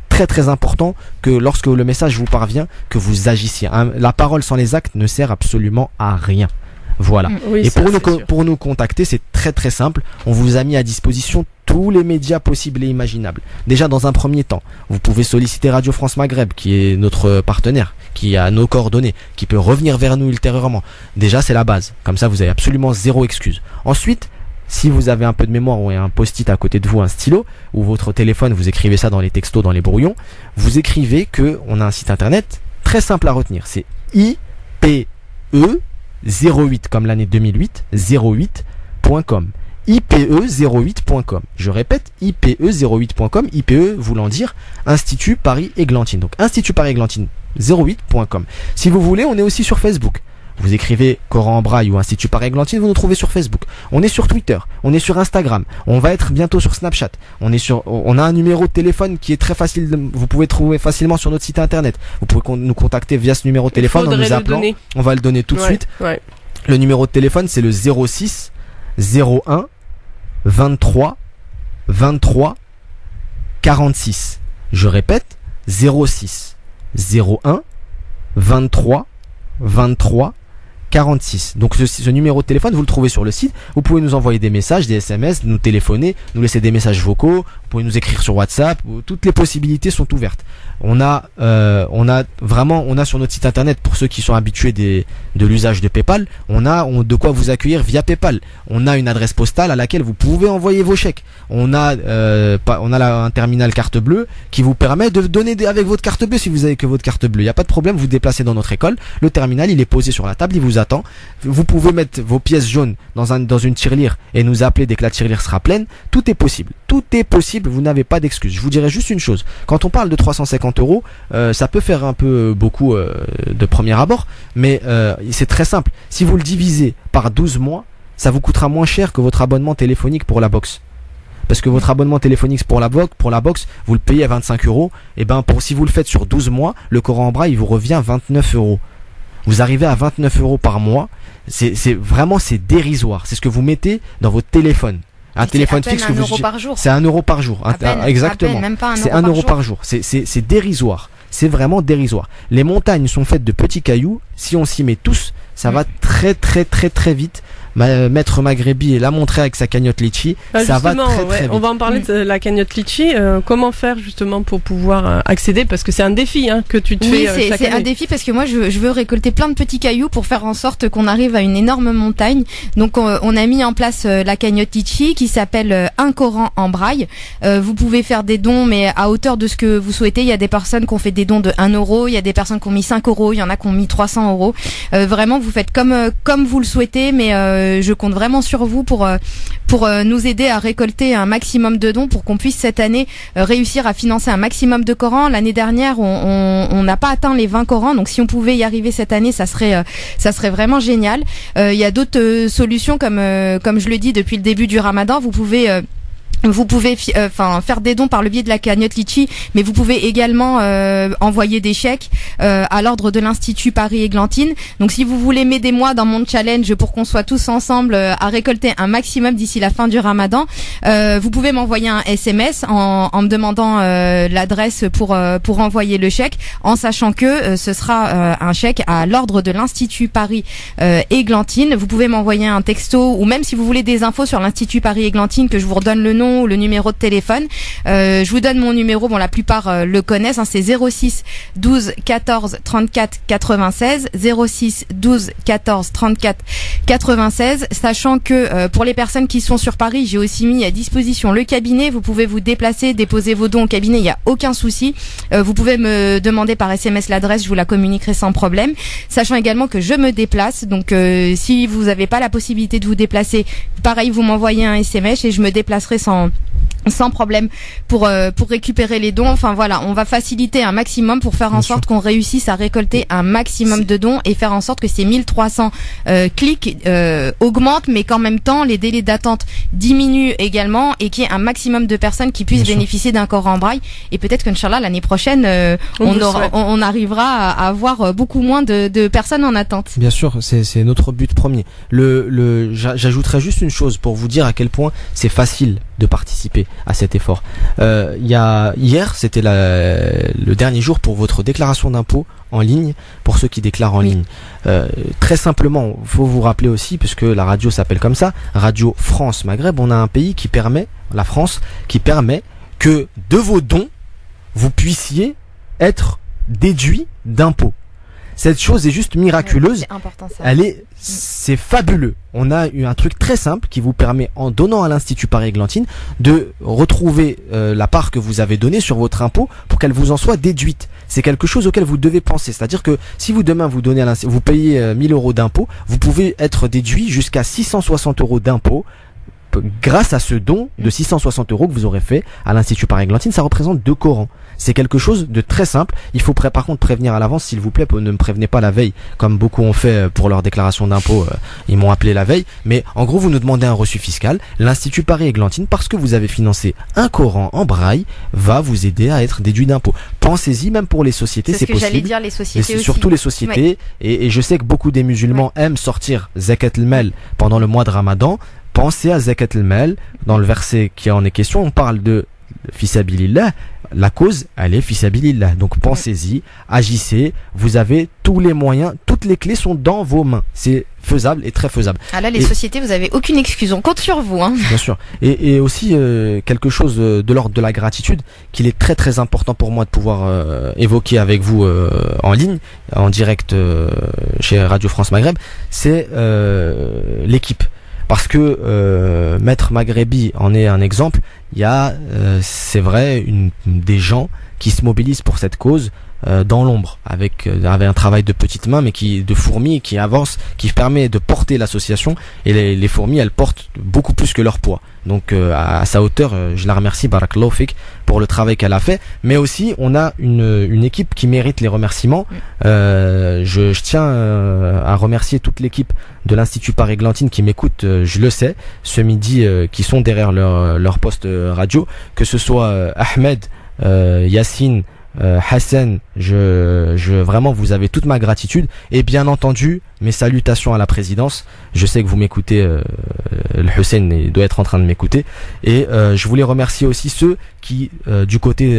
très très important que lorsque le message vous parvient, que vous agissiez. La parole sans les actes ne sert absolument à rien. Voilà. Oui, et ça, pour nous contacter, c'est très très simple. On vous a mis à disposition tous les médias possibles et imaginables. Déjà, dans un premier temps, vous pouvez solliciter Radio France Maghreb, qui est notre partenaire, qui a nos coordonnées, qui peut revenir vers nous ultérieurement. Déjà, c'est la base. Comme ça, vous avez absolument zéro excuse. Ensuite, si vous avez un peu de mémoire ou un post-it à côté de vous, un stylo, ou votre téléphone, vous écrivez ça dans les textos, dans les brouillons, vous écrivez que on a un site internet très simple à retenir. C'est IPE 08 comme l'année 2008, 08.com. IPE08.com. Je répète, IPE08.com. IPE voulant dire Institut Paris-Églantine. Donc Institut Paris-Églantine 08.com. Si vous voulez, on est aussi sur Facebook. Vous écrivez Coran en braille ou Institut Paris-Églantine, vous nous trouvez sur Facebook. On est sur Twitter, on est sur Instagram, on va être bientôt sur Snapchat. On a un numéro de téléphone qui est très facile, vous pouvez trouver facilement sur notre site internet. Vous pouvez nous contacter via ce numéro de téléphone en nous appelant. On va le donner tout de suite. Ouais. Le numéro de téléphone, c'est le 06 01 23 23 46. Je répète, 06 01 23 23 46. Donc ce numéro de téléphone, vous le trouvez sur le site. Vous pouvez nous envoyer des messages, des SMS, nous téléphoner, nous laisser des messages vocaux. Vous pouvez nous écrire sur WhatsApp. Toutes les possibilités sont ouvertes. On a sur notre site internet, pour ceux qui sont habitués de l'usage de PayPal, on a de quoi vous accueillir via PayPal. On a une adresse postale à laquelle vous pouvez envoyer vos chèques. On a un terminal carte bleue qui vous permet de donner avec votre carte bleue si vous avez que votre carte bleue. Il n'y a pas de problème, vous vous déplacez dans notre école. Le terminal, il est posé sur la table, il vous attend. Vous pouvez mettre vos pièces jaunes dans une tirelire et nous appeler dès que la tirelire sera pleine. Tout est possible. Tout est possible, vous n'avez pas d'excuse. Je vous dirais juste une chose. Quand on parle de 350 €, ça peut faire un peu beaucoup de premier abord, mais c'est très simple. Si vous le divisez par 12 mois, ça vous coûtera moins cher que votre abonnement téléphonique pour la box. Parce que votre abonnement téléphonique pour la box, vous le payez à 25 €. Et si vous le faites sur 12 mois, le Coran en braille, il vous revient 29 €. Vous arrivez à 29 € par mois. C'est dérisoire. C'est ce que vous mettez dans votre téléphone. Un téléphone fixe que vous utilisez. C'est 1 € par jour. Exactement. C'est 1 € par jour. C'est dérisoire. C'est vraiment dérisoire. Les montagnes sont faites de petits cailloux. Si on s'y met tous, ça va très très très très vite. Maître Maghrebi l'a montré avec sa cagnotte litchi. Ça va très très vite. On va en parler de la cagnotte litchi. Comment faire justement pour pouvoir accéder, parce que c'est un défi que tu te fais chaque année. C'est un défi parce que moi je veux récolter plein de petits cailloux pour faire en sorte qu'on arrive à une énorme montagne. Donc on a mis en place la cagnotte litchi qui s'appelle Un Coran en braille. Vous pouvez faire des dons mais à hauteur de ce que vous souhaitez. Il y a des personnes qui ont fait des dons de 1 €, il y a des personnes qui ont mis 5 €, il y en a qui ont mis 300 €. Vraiment, vous faites comme vous le souhaitez, mais je compte vraiment sur vous pour nous aider à récolter un maximum de dons pour qu'on puisse cette année réussir à financer un maximum de Corans. L'année dernière, on n'a pas atteint les 20 Corans, donc si on pouvait y arriver cette année, ça serait vraiment génial. Il y a d'autres solutions comme je le dis depuis le début du Ramadan, vous pouvez faire des dons par le biais de la cagnotte Litchi, mais vous pouvez également envoyer des chèques à l'ordre de l'Institut Paris-Églantine. Donc si vous voulez m'aider moi dans mon challenge pour qu'on soit tous ensemble à récolter un maximum d'ici la fin du Ramadan, vous pouvez m'envoyer un SMS en me demandant l'adresse pour envoyer le chèque, en sachant que ce sera un chèque à l'ordre de l'Institut Paris-Églantine. Vous pouvez m'envoyer un texto, ou même si vous voulez des infos sur l'Institut Paris-Églantine, que je vous redonne le nom ou le numéro de téléphone. Je vous donne mon numéro, bon la plupart le connaissent, c'est 06 12 14 34 96, 06 12 14 34 96, sachant que pour les personnes qui sont sur Paris, j'ai aussi mis à disposition le cabinet, vous pouvez vous déplacer, déposer vos dons au cabinet, il n'y a aucun souci. Vous pouvez me demander par SMS l'adresse, je vous la communiquerai sans problème, sachant également que je me déplace, donc si vous n'avez pas la possibilité de vous déplacer, pareil, vous m'envoyez un SMS et je me déplacerai sans problème pour récupérer les dons. Enfin voilà, on va faciliter un maximum pour faire en sorte qu'on réussisse à récolter un maximum de dons et faire en sorte que ces 1300 clics augmentent, mais qu'en même temps les délais d'attente diminuent également et qu'il y ait un maximum de personnes qui puissent bénéficier d'un Coran en braille. Et peut-être qu'Inch'Allah l'année prochaine on arrivera à avoir beaucoup moins de personnes en attente. Bien sûr, c'est notre but premier. J'ajouterais juste une chose pour vous dire à quel point c'est facile de participer à cet effort. Hier, c'était le dernier jour pour votre déclaration d'impôt en ligne, pour ceux qui déclarent en ligne. Très simplement, il faut vous rappeler aussi, puisque la radio s'appelle comme ça, Radio France Maghreb, on a un pays qui permet, la France, qui permet que de vos dons, vous puissiez être déduits d'impôts. Cette chose est juste miraculeuse. C'est important, ça. C'est fabuleux. On a eu un truc très simple qui vous permet, en donnant à l'Institut Paris-Églantine, de retrouver la part que vous avez donnée sur votre impôt pour qu'elle vous en soit déduite. C'est quelque chose auquel vous devez penser. C'est-à-dire que si vous demain vous donnez vous payez 1 000 € d'impôt, vous pouvez être déduit jusqu'à 660 € d'impôt. Grâce à ce don de 660 € que vous aurez fait à l'Institut Paris-Églantine, ça représente 2 Corans. C'est quelque chose de très simple. Il faut par contre prévenir à l'avance, s'il vous plaît. Ne me prévenez pas la veille, comme beaucoup ont fait pour leur déclaration d'impôt. Ils m'ont appelé la veille. Mais en gros, vous nous demandez un reçu fiscal. L'Institut Paris-Églantine, parce que vous avez financé un Coran en braille, va vous aider à être déduit d'impôt. Pensez-y, même pour les sociétés, c'est possible. J'allais dire, les sociétés aussi. Surtout les sociétés. Ouais. Et je sais que beaucoup des musulmans aiment sortir Zakat al-Mal pendant le mois de Ramadan. Pensez à Zakat al-Mal. Dans le verset qui en est question, on parle de Fisabilillah. La cause, elle est Fisabilillah. Donc pensez-y, agissez. Vous avez tous les moyens, toutes les clés sont dans vos mains. C'est faisable et très faisable. Ah là, les sociétés, vous avez aucune excuse. On compte sur vous. Bien sûr. Et aussi quelque chose de l'ordre de la gratitude qu'il est très très important pour moi de pouvoir évoquer avec vous en ligne, en direct chez Radio France Maghreb, c'est l'équipe. Parce que Maître Maghrebi en est un exemple. Il y a, c'est vrai, des gens qui se mobilisent pour cette cause dans l'ombre, avec un travail de petites mains, mais de fourmis qui avancent, qui permet de porter l'association. Et les fourmis, elles portent beaucoup plus que leur poids. Donc à sa hauteur, je la remercie, Barakallahu Fik, pour le travail qu'elle a fait. Mais aussi, on a une équipe qui mérite les remerciements. Je tiens à remercier toute l'équipe de l'Institut Paris-Églantine qui m'écoute, je le sais, ce midi, qui sont derrière leur poste radio, que ce soit Ahmed, Yassine, Hassan, vraiment vous avez toute ma gratitude et bien entendu mes salutations à la présidence. Je sais que vous m'écoutez, le Hussein doit être en train de m'écouter et je voulais remercier aussi ceux qui du côté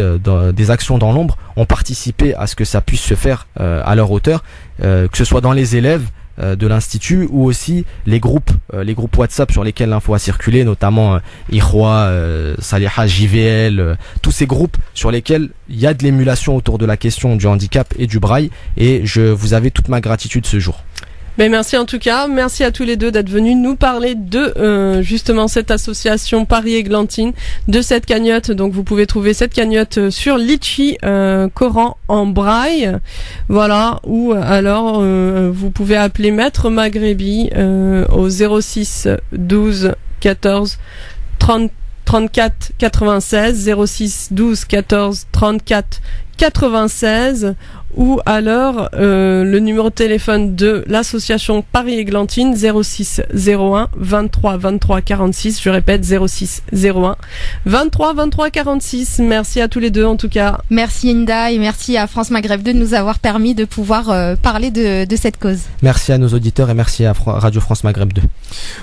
des actions dans l'ombre ont participé à ce que ça puisse se faire à leur hauteur, que ce soit dans les élèves de l'Institut ou aussi les groupes WhatsApp sur lesquels l'info a circulé, notamment Ikhwa, Saliha, JVL, tous ces groupes sur lesquels il y a de l'émulation autour de la question du handicap et du braille, et vous avez toute ma gratitude ce jour. Ben merci en tout cas, merci à tous les deux d'être venus nous parler de justement cette association Paris-Églantine, de cette cagnotte. Donc vous pouvez trouver cette cagnotte sur Litchi Coran en braille, voilà, ou alors vous pouvez appeler Maître Maghrebi au 06 12 14 30 34 96 06 12 14 34 96, ou alors le numéro de téléphone de l'association Paris-Églantine 06 01 23 23 46, je répète 06 01 23 23 46. Merci à tous les deux en tout cas. Merci Inda et merci à France Maghreb 2 de nous avoir permis de pouvoir parler de cette cause. Merci à nos auditeurs et merci à Radio France Maghreb 2.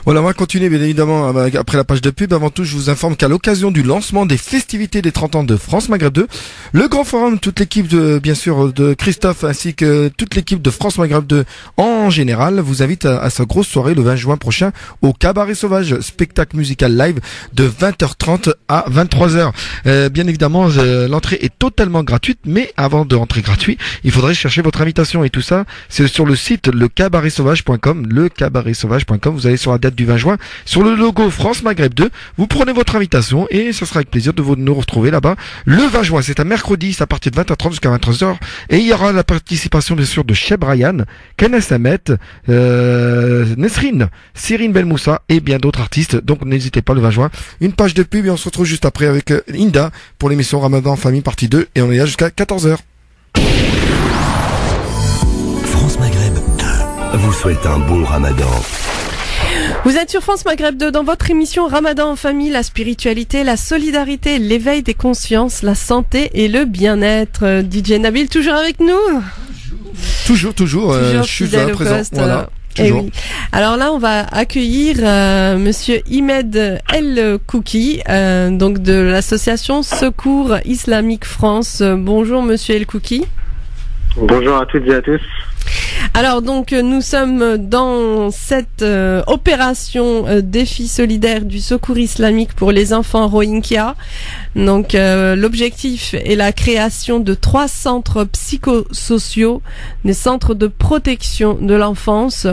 Voilà, on va continuer bien évidemment après la page de pub. Avant tout, je vous informe qu'à l'occasion du lancement des festivités des 30 ans de France Maghreb 2, le grand forum, toute l'équipe bien sûr de Christophe ainsi que toute l'équipe de France Maghreb 2 en général vous invite à sa grosse soirée le 20 juin prochain au Cabaret Sauvage, spectacle musical live de 20h30 à 23h. Bien évidemment, l'entrée est totalement gratuite, mais avant de rentrer gratuit, il faudrait chercher votre invitation et tout ça, c'est sur le site lecabaretsauvage.com, lecabaretsauvage.com. Vous allez sur la date du 20 juin, sur le logo France Maghreb 2, vous prenez votre invitation et ce sera avec plaisir de nous retrouver là-bas le 20 juin. C'est un mercredi, c'est à partir de 20h30 jusqu'à 23h, et il y aura la participation bien sûr de Cheb Ryan, Kenneth Hamet, Nesrine, Cyrine Belmoussa et bien d'autres artistes. Donc n'hésitez pas le 20 juin. Une page de pub et on se retrouve juste après avec Inda pour l'émission Ramadan en famille partie 2 et on est là jusqu'à 14h. France Maghreb 2 vous souhaite un bon Ramadan. Vous êtes sur France Maghreb 2 dans votre émission Ramadan en famille, la spiritualité, la solidarité, l'éveil des consciences, la santé et le bien-être. DJ Nabil toujours avec nous? Toujours, je suis là présent. Voilà. Oui. Alors là, on va accueillir Monsieur Imed El Kouki, donc de l'association Secours Islamique France. Bonjour Monsieur El Kouki. Bonjour à toutes et à tous. Alors donc nous sommes dans cette opération défi solidaire du Secours islamique pour les enfants Rohingya. Donc l'objectif est la création de 3 centres psychosociaux, des centres de protection de l'enfance.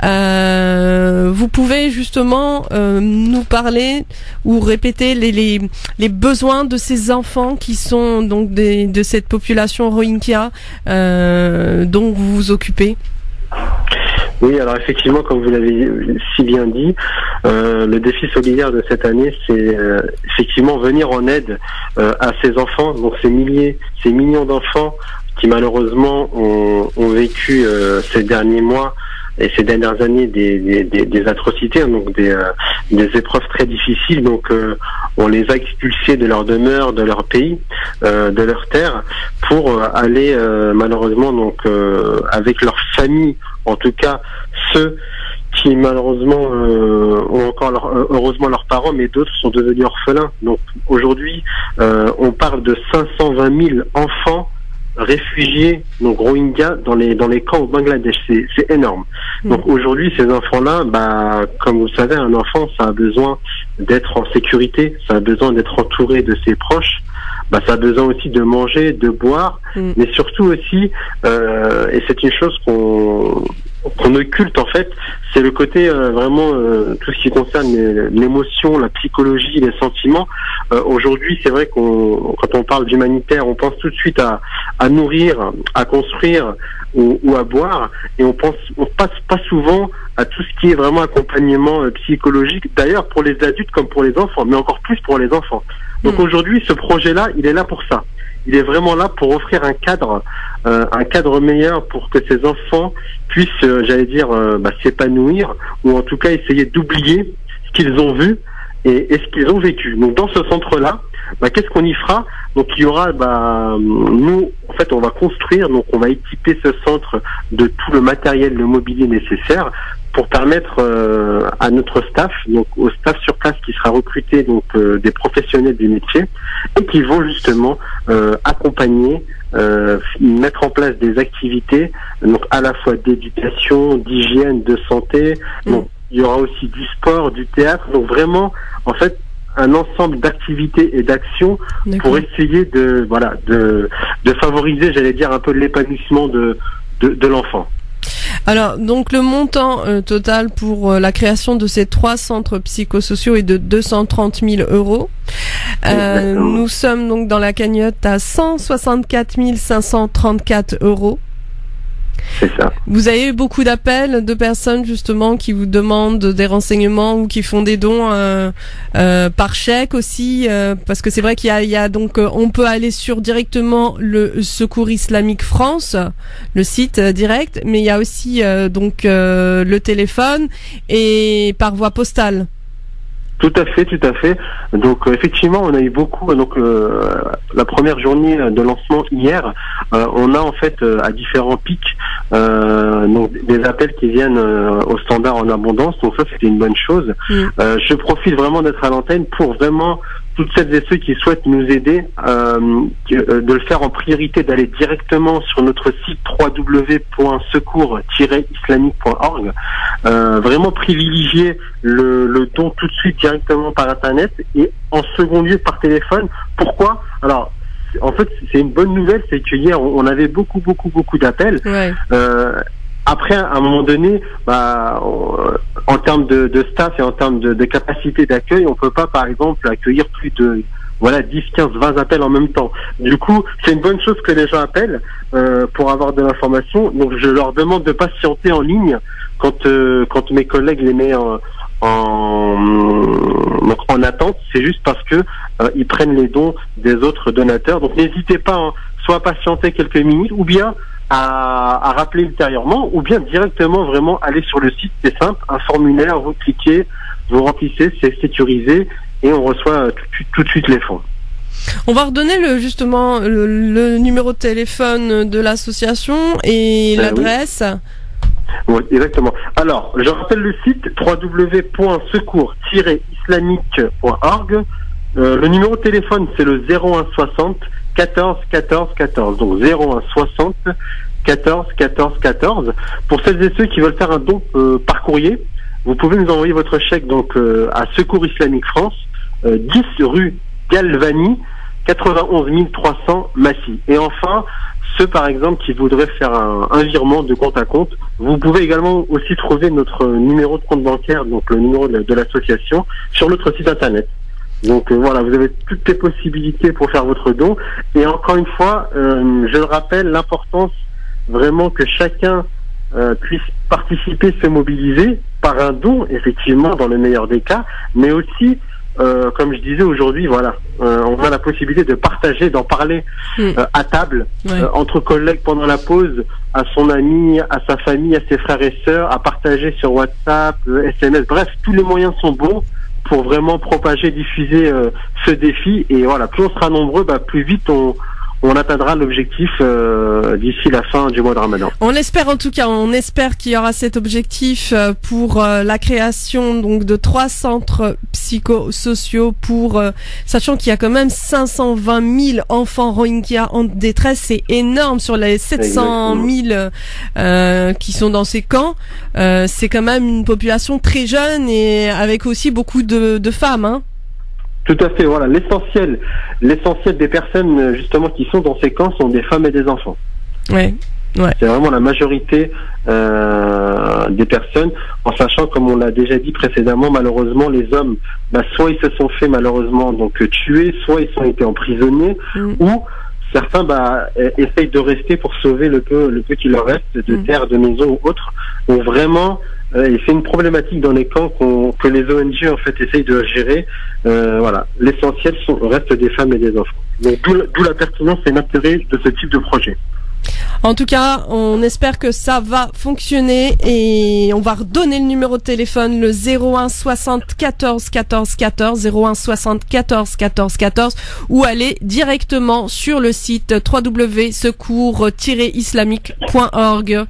Vous pouvez justement nous parler ou répéter les besoins de ces enfants qui sont donc de cette population Rohingya dont vous vous occupez? Oui, alors effectivement, comme vous l'avez si bien dit, le défi solidaire de cette année, c'est effectivement venir en aide à ces enfants, donc ces millions d'enfants qui malheureusement ont vécu ces derniers mois et ces dernières années des atrocités, donc des épreuves très difficiles. Donc on les a expulsés de leur demeure, de leur pays, de leur terre, pour aller malheureusement donc avec leur famille, en tout cas ceux qui malheureusement ont encore heureusement leurs parents, mais d'autres sont devenus orphelins. Donc aujourd'hui on parle de 520 000 enfants réfugiés, donc Rohingyas, dans les camps au Bangladesh. C'est énorme. Donc aujourd'hui, ces enfants-là, comme vous le savez, un enfant, ça a besoin d'être en sécurité, ça a besoin d'être entouré de ses proches, ça a besoin aussi de manger, de boire, mais surtout aussi, et c'est une chose qu'on occulte en fait, c'est le côté vraiment tout ce qui concerne l'émotion, la psychologie, les sentiments. Aujourd'hui, c'est vrai quand on parle d'humanitaire, on pense tout de suite à nourrir, à construire ou à boire, et on passe pas souvent à tout ce qui est vraiment accompagnement psychologique, d'ailleurs pour les adultes comme pour les enfants, mais encore plus pour les enfants. Donc aujourd'hui, ce projet-là, il est là pour ça. Il est vraiment là pour offrir un cadre meilleur pour que ces enfants puissent, s'épanouir, ou en tout cas essayer d'oublier ce qu'ils ont vu et ce qu'ils ont vécu. Donc dans ce centre-là, qu'est-ce qu'on y fera? Donc il y aura, nous, en fait, on va construire, donc on va équiper ce centre de tout le matériel, le mobilier nécessaire pour permettre à notre staff, donc au staff sur place qui sera recruté, donc des professionnels du métier, et qui vont justement accompagner, mettre en place des activités, donc à la fois d'éducation, d'hygiène, de santé. Donc il y aura aussi du sport, du théâtre, donc vraiment, en fait, un ensemble d'activités et d'actions pour essayer de favoriser, j'allais dire, un peu l'épanouissement de l'enfant. Alors, donc le montant total pour la création de ces 3 centres psychosociaux est de 230 000 €. Nous sommes donc dans la cagnotte à 164 534 €. C'est ça. Vous avez eu beaucoup d'appels de personnes justement qui vous demandent des renseignements ou qui font des dons par chèque aussi, parce que c'est vrai qu'il y a donc on peut aller sur directement le Secours Islamique France, le site direct, mais il y a aussi donc le téléphone et par voie postale. Tout à fait. Donc effectivement, on a eu beaucoup. Donc la première journée de lancement hier, on a en fait à différents pics donc des appels qui viennent au standard en abondance. Donc ça, c'était une bonne chose. Je profite vraiment d'être à l'antenne pour vraiment toutes celles et ceux qui souhaitent nous aider, de le faire en priorité, d'aller directement sur notre site www.secours-islamique.org, vraiment privilégier le don tout de suite directement par internet et en second lieu par téléphone. Pourquoi? Alors, en fait, c'est une bonne nouvelle, c'est que hier on avait beaucoup d'appels. Ouais. Après, à un moment donné, en termes de staff et en termes de capacité d'accueil, on peut pas, par exemple, accueillir plus de 10, 15, 20 appels en même temps. Du coup, c'est une bonne chose que les gens appellent pour avoir de l'information. Donc, je leur demande de patienter en ligne quand mes collègues les mettent en attente. C'est juste parce que ils prennent les dons des autres donateurs. Donc, n'hésitez pas, soit à patienter quelques minutes, ou bien à rappeler ultérieurement, ou bien directement vraiment aller sur le site. C'est simple, un formulaire, vous cliquez, vous remplissez, c'est sécurisé et on reçoit tout de suite les fonds. On va redonner le numéro de téléphone de l'association et l'adresse. Oui, exactement. Alors, je rappelle le site www.secours-islamique.org. Le numéro de téléphone, c'est le 01 60 14 14 14. Donc 01 60 14 14 14. Pour celles et ceux qui veulent faire un don par courrier, vous pouvez nous envoyer votre chèque donc à Secours Islamique France, 10 rue Galvani, 91 300 Massy. Et enfin, ceux par exemple qui voudraient faire un virement de compte à compte, vous pouvez également aussi trouver notre numéro de compte bancaire, donc le numéro de l'association, sur notre site internet. Donc voilà, vous avez toutes les possibilités pour faire votre don. Et encore une fois, je le rappelle, l'importance vraiment que chacun puisse participer, se mobiliser par un don, effectivement, dans le meilleur des cas, mais aussi, comme je disais aujourd'hui, voilà, on a la possibilité de partager, d'en parler à table, entre collègues pendant la pause, à son ami, à sa famille, à ses frères et sœurs, à partager sur WhatsApp, SMS, bref, tous les moyens sont bons pour vraiment propager, diffuser ce défi. Et voilà, plus on sera nombreux, plus vite on atteindra l'objectif d'ici la fin du mois de Ramadan. On l'espère en tout cas, on espère qu'il y aura cet objectif pour la création donc de 3 centres psychosociaux pour sachant qu'il y a quand même 520 000 enfants Rohingyas en détresse, c'est énorme sur les 700 000 qui sont dans ces camps. C'est quand même une population très jeune et avec aussi beaucoup de femmes, hein. Tout à fait, voilà. L'essentiel des personnes justement qui sont dans ces camps sont des femmes et des enfants. Ouais. C'est vraiment la majorité des personnes, en sachant, comme on l'a déjà dit précédemment, malheureusement les hommes, soit ils se sont fait malheureusement donc tuer, soit ils ont été emprisonnés, ou certains essayent de rester pour sauver le peu qu'il leur reste de terre, de maison ou autre. Donc vraiment, et c'est une problématique dans les camps que les ONG en fait essayent de gérer. Voilà, l'essentiel reste des femmes et des enfants. Donc d'où la pertinence et l'intérêt de ce type de projet. En tout cas, on espère que ça va fonctionner et on va redonner le numéro de téléphone, le 01 60 14 14 14, 01 60 14 14 14, ou aller directement sur le site www.secours-islamique.org.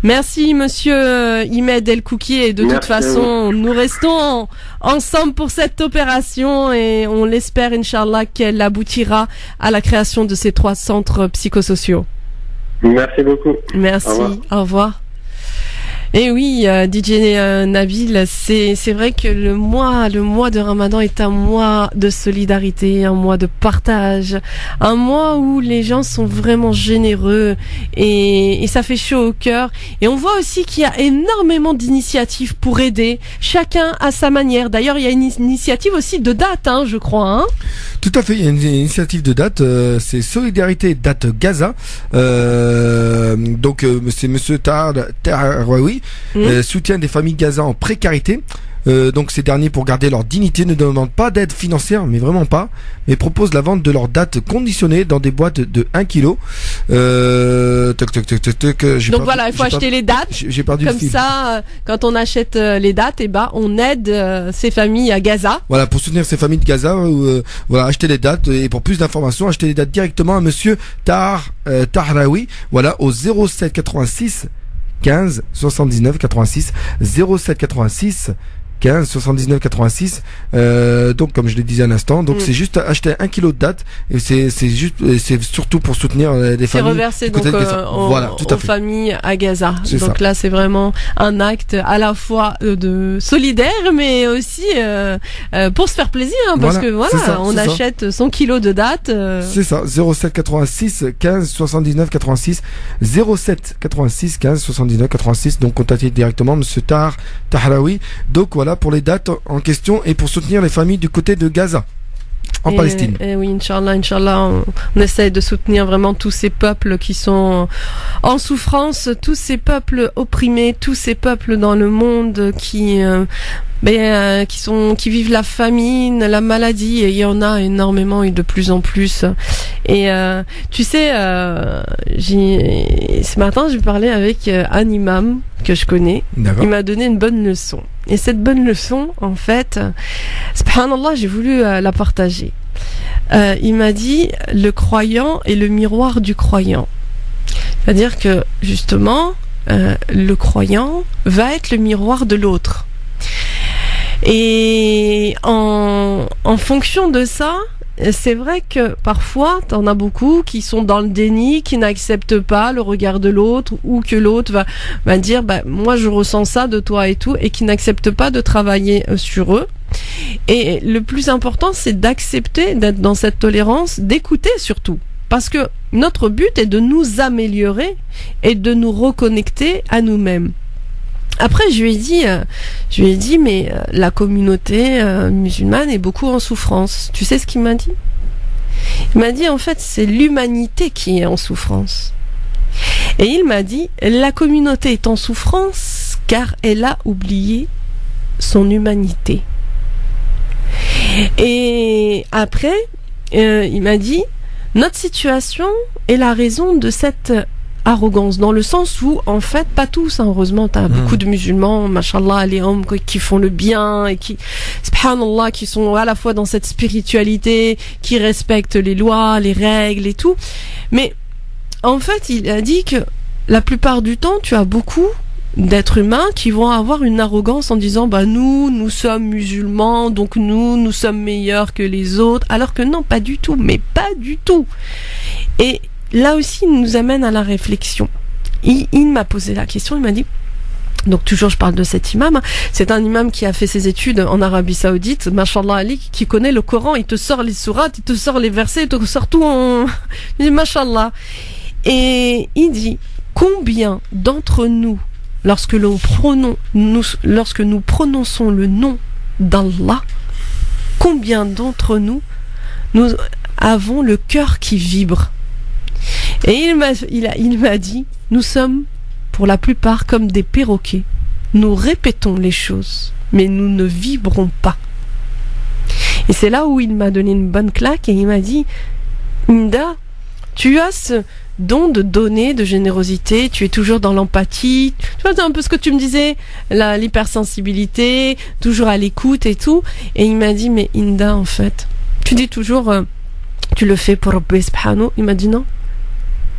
Merci monsieur Imed El Kouki, et de toute façon, nous restons ensemble pour cette opération et on l'espère, Inch'Allah, qu'elle aboutira à la création de ces 3 centres psychosociaux. Merci beaucoup. Merci, au revoir. Et oui, DJ Nabil, c'est vrai que le mois de Ramadan est un mois de solidarité, un mois de partage, un mois où les gens sont vraiment généreux et ça fait chaud au cœur. Et on voit aussi qu'il y a énormément d'initiatives pour aider, chacun à sa manière. D'ailleurs, il y a une initiative aussi de date, je crois. Tout à fait, il y a une initiative de date, c'est Solidarité Date Gaza. Donc c'est Monsieur Tahraoui, soutien des familles Gaza en précarité. Donc ces derniers, pour garder leur dignité, ne demandent pas d'aide financière, mais vraiment pas, mais proposent la vente de leurs dates conditionnées dans des boîtes de 1 kg. Donc voilà, il faut acheter les dates. J'ai perdu comme le fil. ça, quand on achète les dates, on aide ces familles à Gaza. Voilà, pour soutenir ces familles de Gaza, voilà, acheter les dates, et pour plus d'informations, acheter les dates directement à Monsieur Tahraoui, voilà, au 07 86 15 79 86 07 86 15 79 86. Donc comme je le disais à l'instant, donc c'est juste acheter 1 kilo de dates, et c'est surtout pour soutenir des familles. C'est reversé donc aux familles à Gaza. Donc là c'est vraiment un acte à la fois de solidaire, mais aussi pour se faire plaisir, parce que on achète 100 kilos de dates. C'est ça, 07 86 15 79 86 07 86 15 79 86. Donc contactez directement Monsieur Tahraoui. Donc voilà pour les dates en question et pour soutenir les familles du côté de Gaza en Palestine. Et oui, Inch'Allah, on essaie de soutenir vraiment tous ces peuples qui sont en souffrance, tous ces peuples opprimés, tous ces peuples dans le monde qui vivent la famine, la maladie, et il y en a énormément et de plus en plus. Et tu sais, ce matin j'ai parlé avec un imam que je connais. Il m'a donné une bonne leçon. Et cette bonne leçon, en fait, subhanallah, j'ai voulu la partager. Il m'a dit, le croyant est le miroir du croyant. C'est-à-dire que, justement, le croyant va être le miroir de l'autre. Et en fonction de ça, c'est vrai que parfois, t'en as beaucoup qui sont dans le déni, qui n'acceptent pas le regard de l'autre, ou que l'autre va dire, moi je ressens ça de toi et tout, et qui n'acceptent pas de travailler sur eux. Et le plus important, c'est d'accepter, d'être dans cette tolérance, d'écouter surtout. Parce que notre but est de nous améliorer et de nous reconnecter à nous-mêmes. Après, je lui ai dit, mais la communauté musulmane est beaucoup en souffrance. Tu sais ce qu'il m'a dit? Il m'a dit, en fait, c'est l'humanité qui est en souffrance. Et il m'a dit, la communauté est en souffrance car elle a oublié son humanité. Et après, il m'a dit, notre situation est la raison de cette arrogance, dans le sens où, en fait, pas tous, heureusement, t'as beaucoup de musulmans, mashallah, les hommes qui font le bien et qui, subhanallah, qui sont à la fois dans cette spiritualité, qui respectent les lois, les règles et tout. Mais, en fait, il a dit que la plupart du temps, tu as beaucoup d'êtres humains qui vont avoir une arrogance en disant, nous sommes musulmans, donc nous sommes meilleurs que les autres, alors que non, pas du tout, mais pas du tout. Et là aussi, il nous amène à la réflexion. Il m'a posé la question, il m'a dit, donc toujours je parle de cet imam, c'est un imam qui a fait ses études en Arabie Saoudite, mashallah Ali, qui connaît le Coran, il te sort les sourates, il te sort les versets, il te sort tout en... Il dit mashallah. Et il dit, combien d'entre nous, lorsque nous prononçons le nom d'Allah, combien d'entre nous avons le cœur qui vibre? Et il m'a dit, nous sommes pour la plupart comme des perroquets. Nous répétons les choses, mais nous ne vibrons pas. Et c'est là où il m'a donné une bonne claque et il m'a dit, Inda, tu as ce don de donner, de générosité, tu es toujours dans l'empathie, tu vois, c'est un peu ce que tu me disais, l'hypersensibilité, toujours à l'écoute et tout. Et il m'a dit, mais Inda, en fait, tu dis toujours, tu le fais pour Rabbi subhanahu. Il m'a dit non.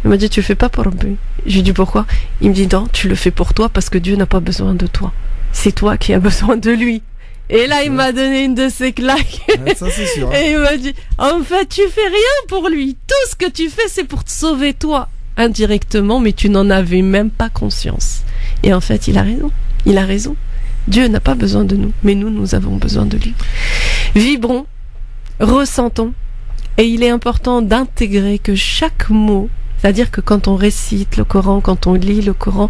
Il m'a dit, tu le fais pas pour Rabbi. J'ai dit pourquoi? Il me dit non, tu le fais pour toi parce que Dieu n'a pas besoin de toi. C'est toi qui as besoin de lui. Et là, il m'a donné une de ses claques. Ouais, ça, c'est sûr, hein. Et il m'a dit, en fait, tu fais rien pour lui. Tout ce que tu fais, c'est pour te sauver toi. indirectement, mais tu n'en avais même pas conscience. Et en fait, il a raison. Il a raison. Dieu n'a pas besoin de nous, mais nous avons besoin de lui. Vibrons, ressentons, et il est important d'intégrer que chaque mot, c'est-à-dire que quand on récite le Coran, quand on lit le Coran,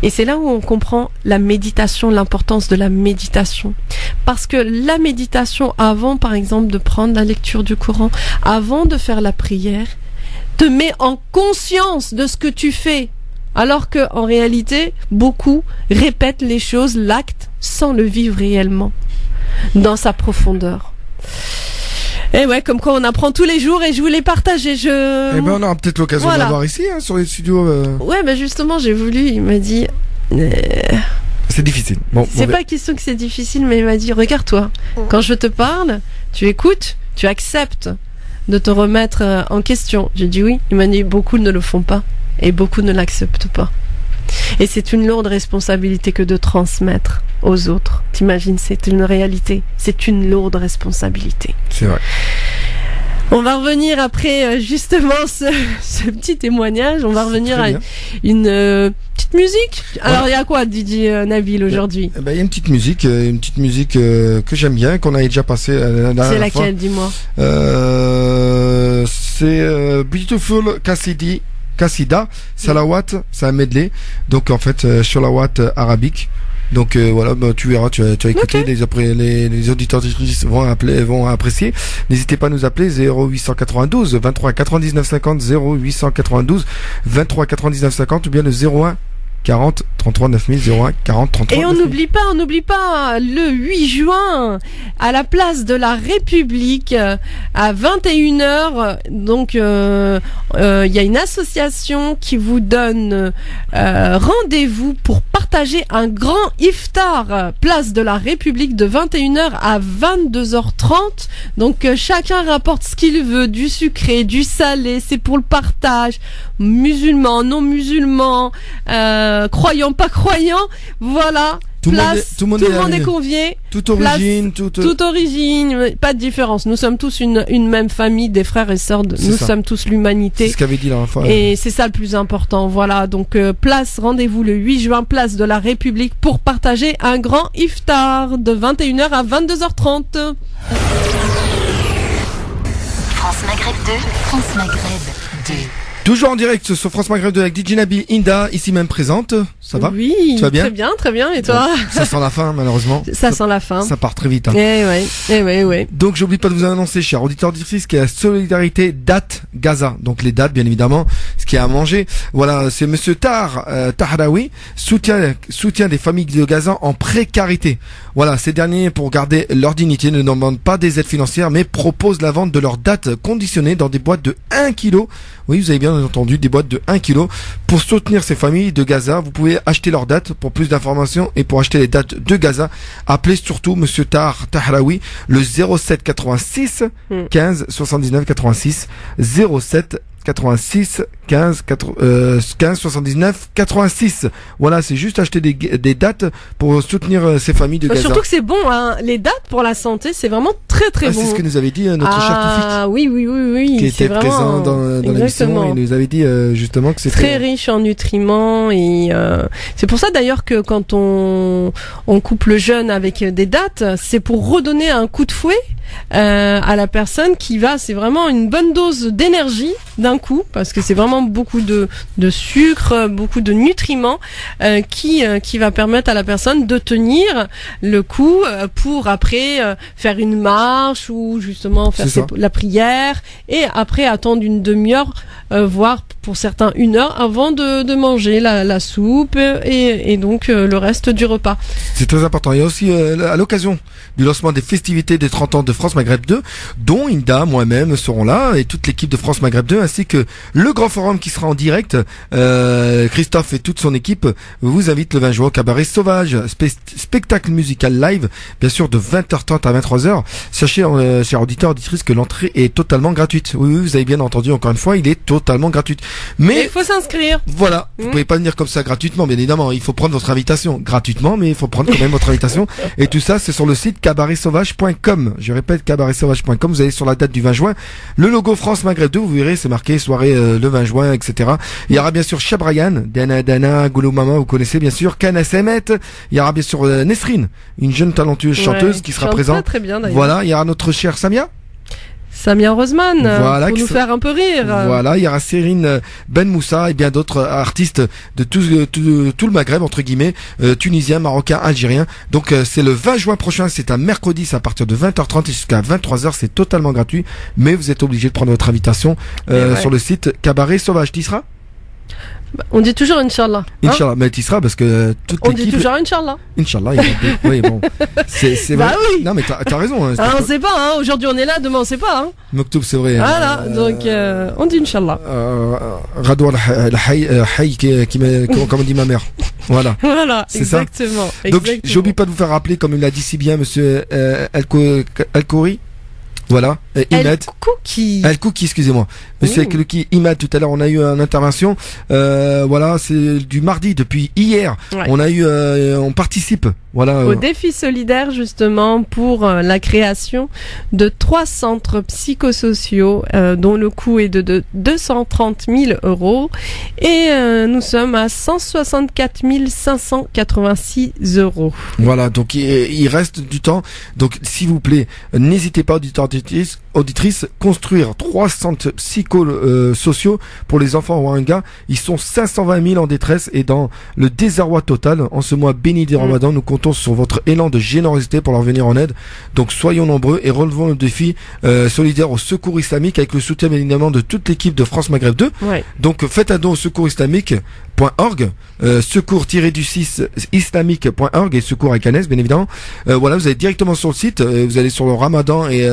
et c'est là où on comprend la méditation, l'importance de la méditation. Parce que la méditation, avant par exemple de prendre la lecture du Coran, avant de faire la prière, te met en conscience de ce que tu fais. Alors que en réalité, beaucoup répètent les choses, l'acte, sans le vivre réellement, dans sa profondeur. Et ouais, comme quoi on apprend tous les jours et je voulais partager. Eh ben on aura peut-être l'occasion de l'avoir ici, hein, sur les studios. Ouais, ben justement, j'ai voulu, il m'a dit... C'est difficile. Bon, c'est pas question que c'est difficile, mais il m'a dit, regarde-toi, quand je te parle, tu écoutes, tu acceptes de te remettre en question. J'ai dit oui. Il m'a dit, beaucoup ne le font pas et beaucoup ne l'acceptent pas. Et c'est une lourde responsabilité que de transmettre aux autres. T'imagines, c'est une réalité. C'est une lourde responsabilité. C'est vrai. On va revenir après justement ce petit témoignage. On va revenir à une petite musique. Alors il y a quoi, DJ Nabil, aujourd'hui? Il y a une petite musique que j'aime bien, qu'on a déjà passée la dernière fois. C'est laquelle, dis-moi? C'est Beautiful Qasida, Salawat, c'est un medley. Donc en fait Salawat arabique. Donc voilà, tu verras, tu as écouté, les auditeurs vont apprécier. N'hésitez pas à nous appeler 0892 23 99 50, 0892 23 99 50 ou bien le 01 40 33 9000, 01 40 33 9000. Et on n'oublie pas le 8 juin à la place de la République à 21h. Donc il y a une association qui vous donne rendez-vous pour partager un grand iftar place de la République de 21h à 22h30. Donc chacun rapporte ce qu'il veut, du sucré, du salé, c'est pour le partage, musulmans, non musulmans, croyants, pas croyants, voilà. Tout le monde est convié. Toute origine, toute origine, pas de différence. Nous sommes tous une même famille, des frères et sœurs. Nous sommes tous l'humanité. C'est ce qu'avait dit la dernière fois. Et c'est ça le plus important. Voilà. Donc rendez-vous le 8 juin, place de la République pour partager un grand iftar de 21h à 22h30. France Maghreb 2, France Maghreb 2. Toujours en direct sur France Maghreb 2 avec DJ Nabil, Inda, ici même présente. Ça va? Oui. Tu vas bien? Très bien. Et toi? Bon, ça sent la fin, malheureusement. Ça sent la fin. Ça part très vite, hein. Eh ouais. Donc, j'oublie pas de vous annoncer, chers auditeurs auditrices, qu'il y a la solidarité date Gaza. Donc, les dates, bien évidemment, ce qu'il y a à manger. Voilà, c'est monsieur Tahraoui, soutien des familles de Gaza en précarité. Voilà, ces derniers, pour garder leur dignité, ne demandent pas des aides financières, mais proposent la vente de leurs dates conditionnées dans des boîtes de 1 kg. Oui, vous avez bien entendu, des boîtes de 1 kg. Pour soutenir ces familles de Gaza, vous pouvez acheter leurs dates. Pour plus d'informations et pour acheter les dates de Gaza, appelez surtout monsieur Tahraoui, le 07 86 15 79 86, 07 86 15 79 86. Voilà, c'est juste acheter des dates pour soutenir ces familles de Gaza. Surtout que c'est bon, hein. Les dates pour la santé, c'est vraiment très bon. C'est ce que nous avait dit notre cher Toufik. Ah oui. Qui était présent dans l'émission. Il nous avait dit justement que c'est très riche en nutriments et c'est pour ça d'ailleurs que quand on coupe le jeûne avec des dates, c'est pour redonner un coup de fouet à la personne c'est vraiment une bonne dose d'énergie d'un coup, parce que c'est vraiment beaucoup de sucre, beaucoup de nutriments qui va permettre à la personne de tenir le coup pour après faire une marche ou justement faire la prière et après attendre une demi-heure, voire pour certains 1 heure avant de manger la soupe et donc le reste du repas. C'est très important. Il y a aussi à l'occasion du lancement des festivités des 30 ans de France Maghreb 2, dont Inda, moi-même seront là et toute l'équipe de France Maghreb 2 ainsi que le grand forum qui sera en direct. Christophe et toute son équipe vous invitent le 20 juin au Cabaret Sauvage, spectacle musical live, bien sûr de 20h30 à 23h. Sachez, chers auditeurs, auditrices, que l'entrée est totalement gratuite. Oui, vous avez bien entendu, encore une fois, il est totalement gratuit. Mais il faut s'inscrire. Voilà, vous pouvez pas venir comme ça gratuitement, bien évidemment. Il faut prendre votre invitation gratuitement, mais il faut prendre quand même votre invitation. Et tout ça, c'est sur le site cabaretsauvage.com. Je répète. répète, cabaretsauvage.com. Vous allez sur la date du 20 juin. Le logo France Maghreb 2, vous verrez, c'est marqué soirée le 20 juin, etc. Il y aura bien sûr Chabrayan, Dana, Goulou Mama, vous connaissez bien sûr, Kana Semet. Il y aura bien sûr Nesrine, une jeune talentueuse chanteuse qui sera présente. Très bien, d'ailleurs. Voilà, il y aura notre chère Samia Rosman, voilà, pour nous faire un peu rire. Voilà, il y aura Sérine Ben Moussa et bien d'autres artistes de tout le Maghreb, entre guillemets, tunisiens, marocains, algériens. Donc c'est le 20 juin prochain, c'est un mercredi, c'est à partir de 20h30 jusqu'à 23h, c'est totalement gratuit, mais vous êtes obligé de prendre votre invitation sur le site Cabaret Sauvage. Tu y seras ? On dit toujours Inch'Allah. Inch'Allah, mais tu y seras parce que toute l'équipe... On dit toujours Inch'Allah. Inch'Allah, oui, bon. C'est bah vrai. Oui. Non, mais t'as raison. Hein, on sait pas, hein. Aujourd'hui on est là, demain on sait pas, hein. Moktoub, c'est vrai. Voilà, donc on dit Inch'Allah. Radouar Hay, comme dit ma mère. Voilà. Voilà, c'est exactement. Ça. Donc, j'oublie pas de vous faire rappeler, comme il l'a dit si bien, monsieur El-Khouri. Voilà, Imad. El Kouki, excusez-moi. Monsieur El Kouki, Imad, tout à l'heure, on a eu une intervention. Voilà, c'est du mardi, depuis hier. Ouais. On participe. Voilà. Au défi solidaire, justement, pour la création de 3 centres psychosociaux, dont le coût est de 230 000 €. Et nous sommes à 164 586 €. Voilà, donc il reste du temps. Donc, s'il vous plaît, n'hésitez pas, auditrices, construire 3 centres psychosociaux pour les enfants au Rohingya. Ils sont 520 000 en détresse et dans le désarroi total. En ce mois béni du Ramadan, nous comptons sur votre élan de générosité pour leur venir en aide. Donc soyons nombreux et relevons le défi solidaire au secours islamique avec le soutien bien évidemment de toute l'équipe de France Maghreb 2. Ouais. Donc faites un don au secoursislamique.org, secours-du6 islamique.org et secours avec Anes bien évidemment. Voilà, vous allez directement sur le site, vous allez sur le Ramadan et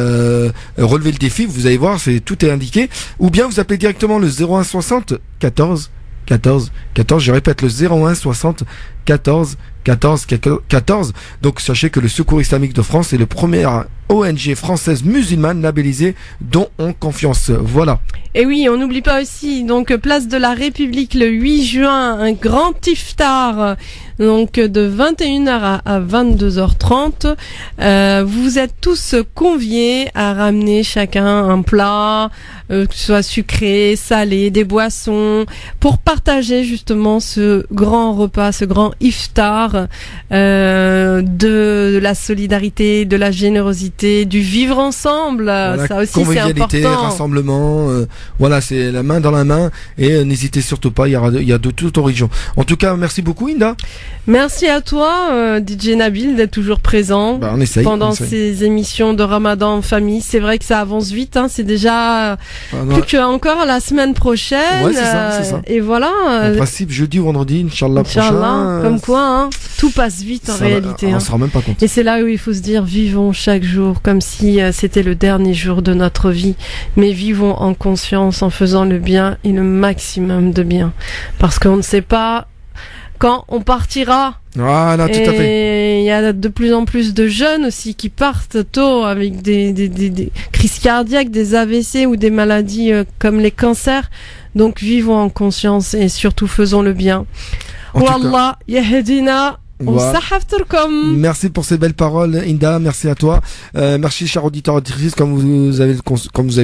relever le défi, vous allez voir, tout est indiqué. Ou bien vous appelez directement le 01 60 14 14 14, je répète, le 01 60 14 14 14. Donc sachez que le Secours Islamique de France est le premier ONG française musulmane labellisée dont on confiance. Voilà. Et oui, on n'oublie pas aussi, donc, place de la République le 8 juin, un grand iftar, donc, de 21h à 22h30. Vous êtes tous conviés à ramener chacun un plat, que ce soit sucré, salé, des boissons, pour partager justement ce grand repas, ce grand iftar, de la solidarité, de la générosité, du vivre ensemble. Voilà, ça aussi c'est important. Rassemblement, voilà, c'est la main dans la main et n'hésitez surtout pas, il y a de toute origine. En tout cas, merci beaucoup Inda. Merci à toi DJ Nabil d'être toujours présent pendant ces émissions de Ramadan en famille. C'est vrai que ça avance vite, hein, c'est déjà plus qu'encore la semaine prochaine. Ouais, c'est ça. Et voilà. En principe jeudi ou vendredi, Inch'Allah prochain. Comme quoi, hein, tout passe vite en réalité. On se rend même pas compte. Et c'est là où il faut se dire, vivons chaque jour comme si c'était le dernier jour de notre vie, mais vivons en conscience, en faisant le bien et le maximum de bien, parce qu'on ne sait pas quand on partira. Voilà, tout à fait. Et il y a de plus en plus de jeunes aussi qui partent tôt avec des crises cardiaques, des AVC ou des maladies comme les cancers. Donc vivons en conscience et surtout faisons le bien. Wallah yahdina. Voilà. Merci pour ces belles paroles, Inda. Merci à toi. Merci, chers auditeurs et auditrices. Comme vous avez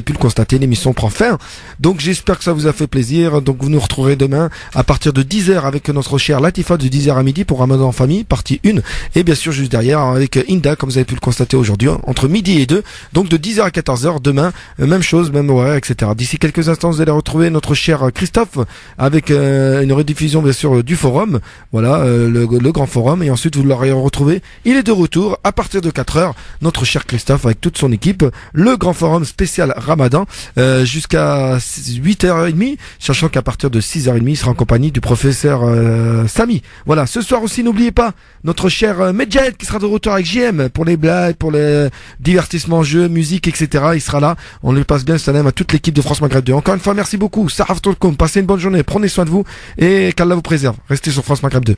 pu le constater, l'émission prend fin. Donc, j'espère que ça vous a fait plaisir. Donc, vous nous retrouverez demain à partir de 10h avec notre chère Latifa de 10h à midi pour Ramadan en famille, partie 1. Et bien sûr, juste derrière avec Inda, comme vous avez pu le constater aujourd'hui, entre midi et 2. Donc, de 10h à 14h demain, même chose, même horaire, etc. D'ici quelques instants, vous allez retrouver notre cher Christophe avec une rediffusion, bien sûr, du forum. Voilà, le grand forum. Et ensuite vous l'aurez retrouvé, il est de retour à partir de 4h, notre cher Christophe avec toute son équipe, le grand forum spécial Ramadan jusqu'à 8h30, sachant qu'à partir de 6h30 il sera en compagnie du professeur Samy. Voilà, ce soir aussi n'oubliez pas notre cher Medjed qui sera de retour avec JM pour les blagues, pour les divertissements, jeux, musique, etc. Il sera là, on lui passe bien le salam à toute l'équipe de France Maghreb 2. Encore une fois merci beaucoup, Sahaf Tolkoum, passez une bonne journée, prenez soin de vous et qu'Allah vous préserve. Restez sur France Maghreb 2.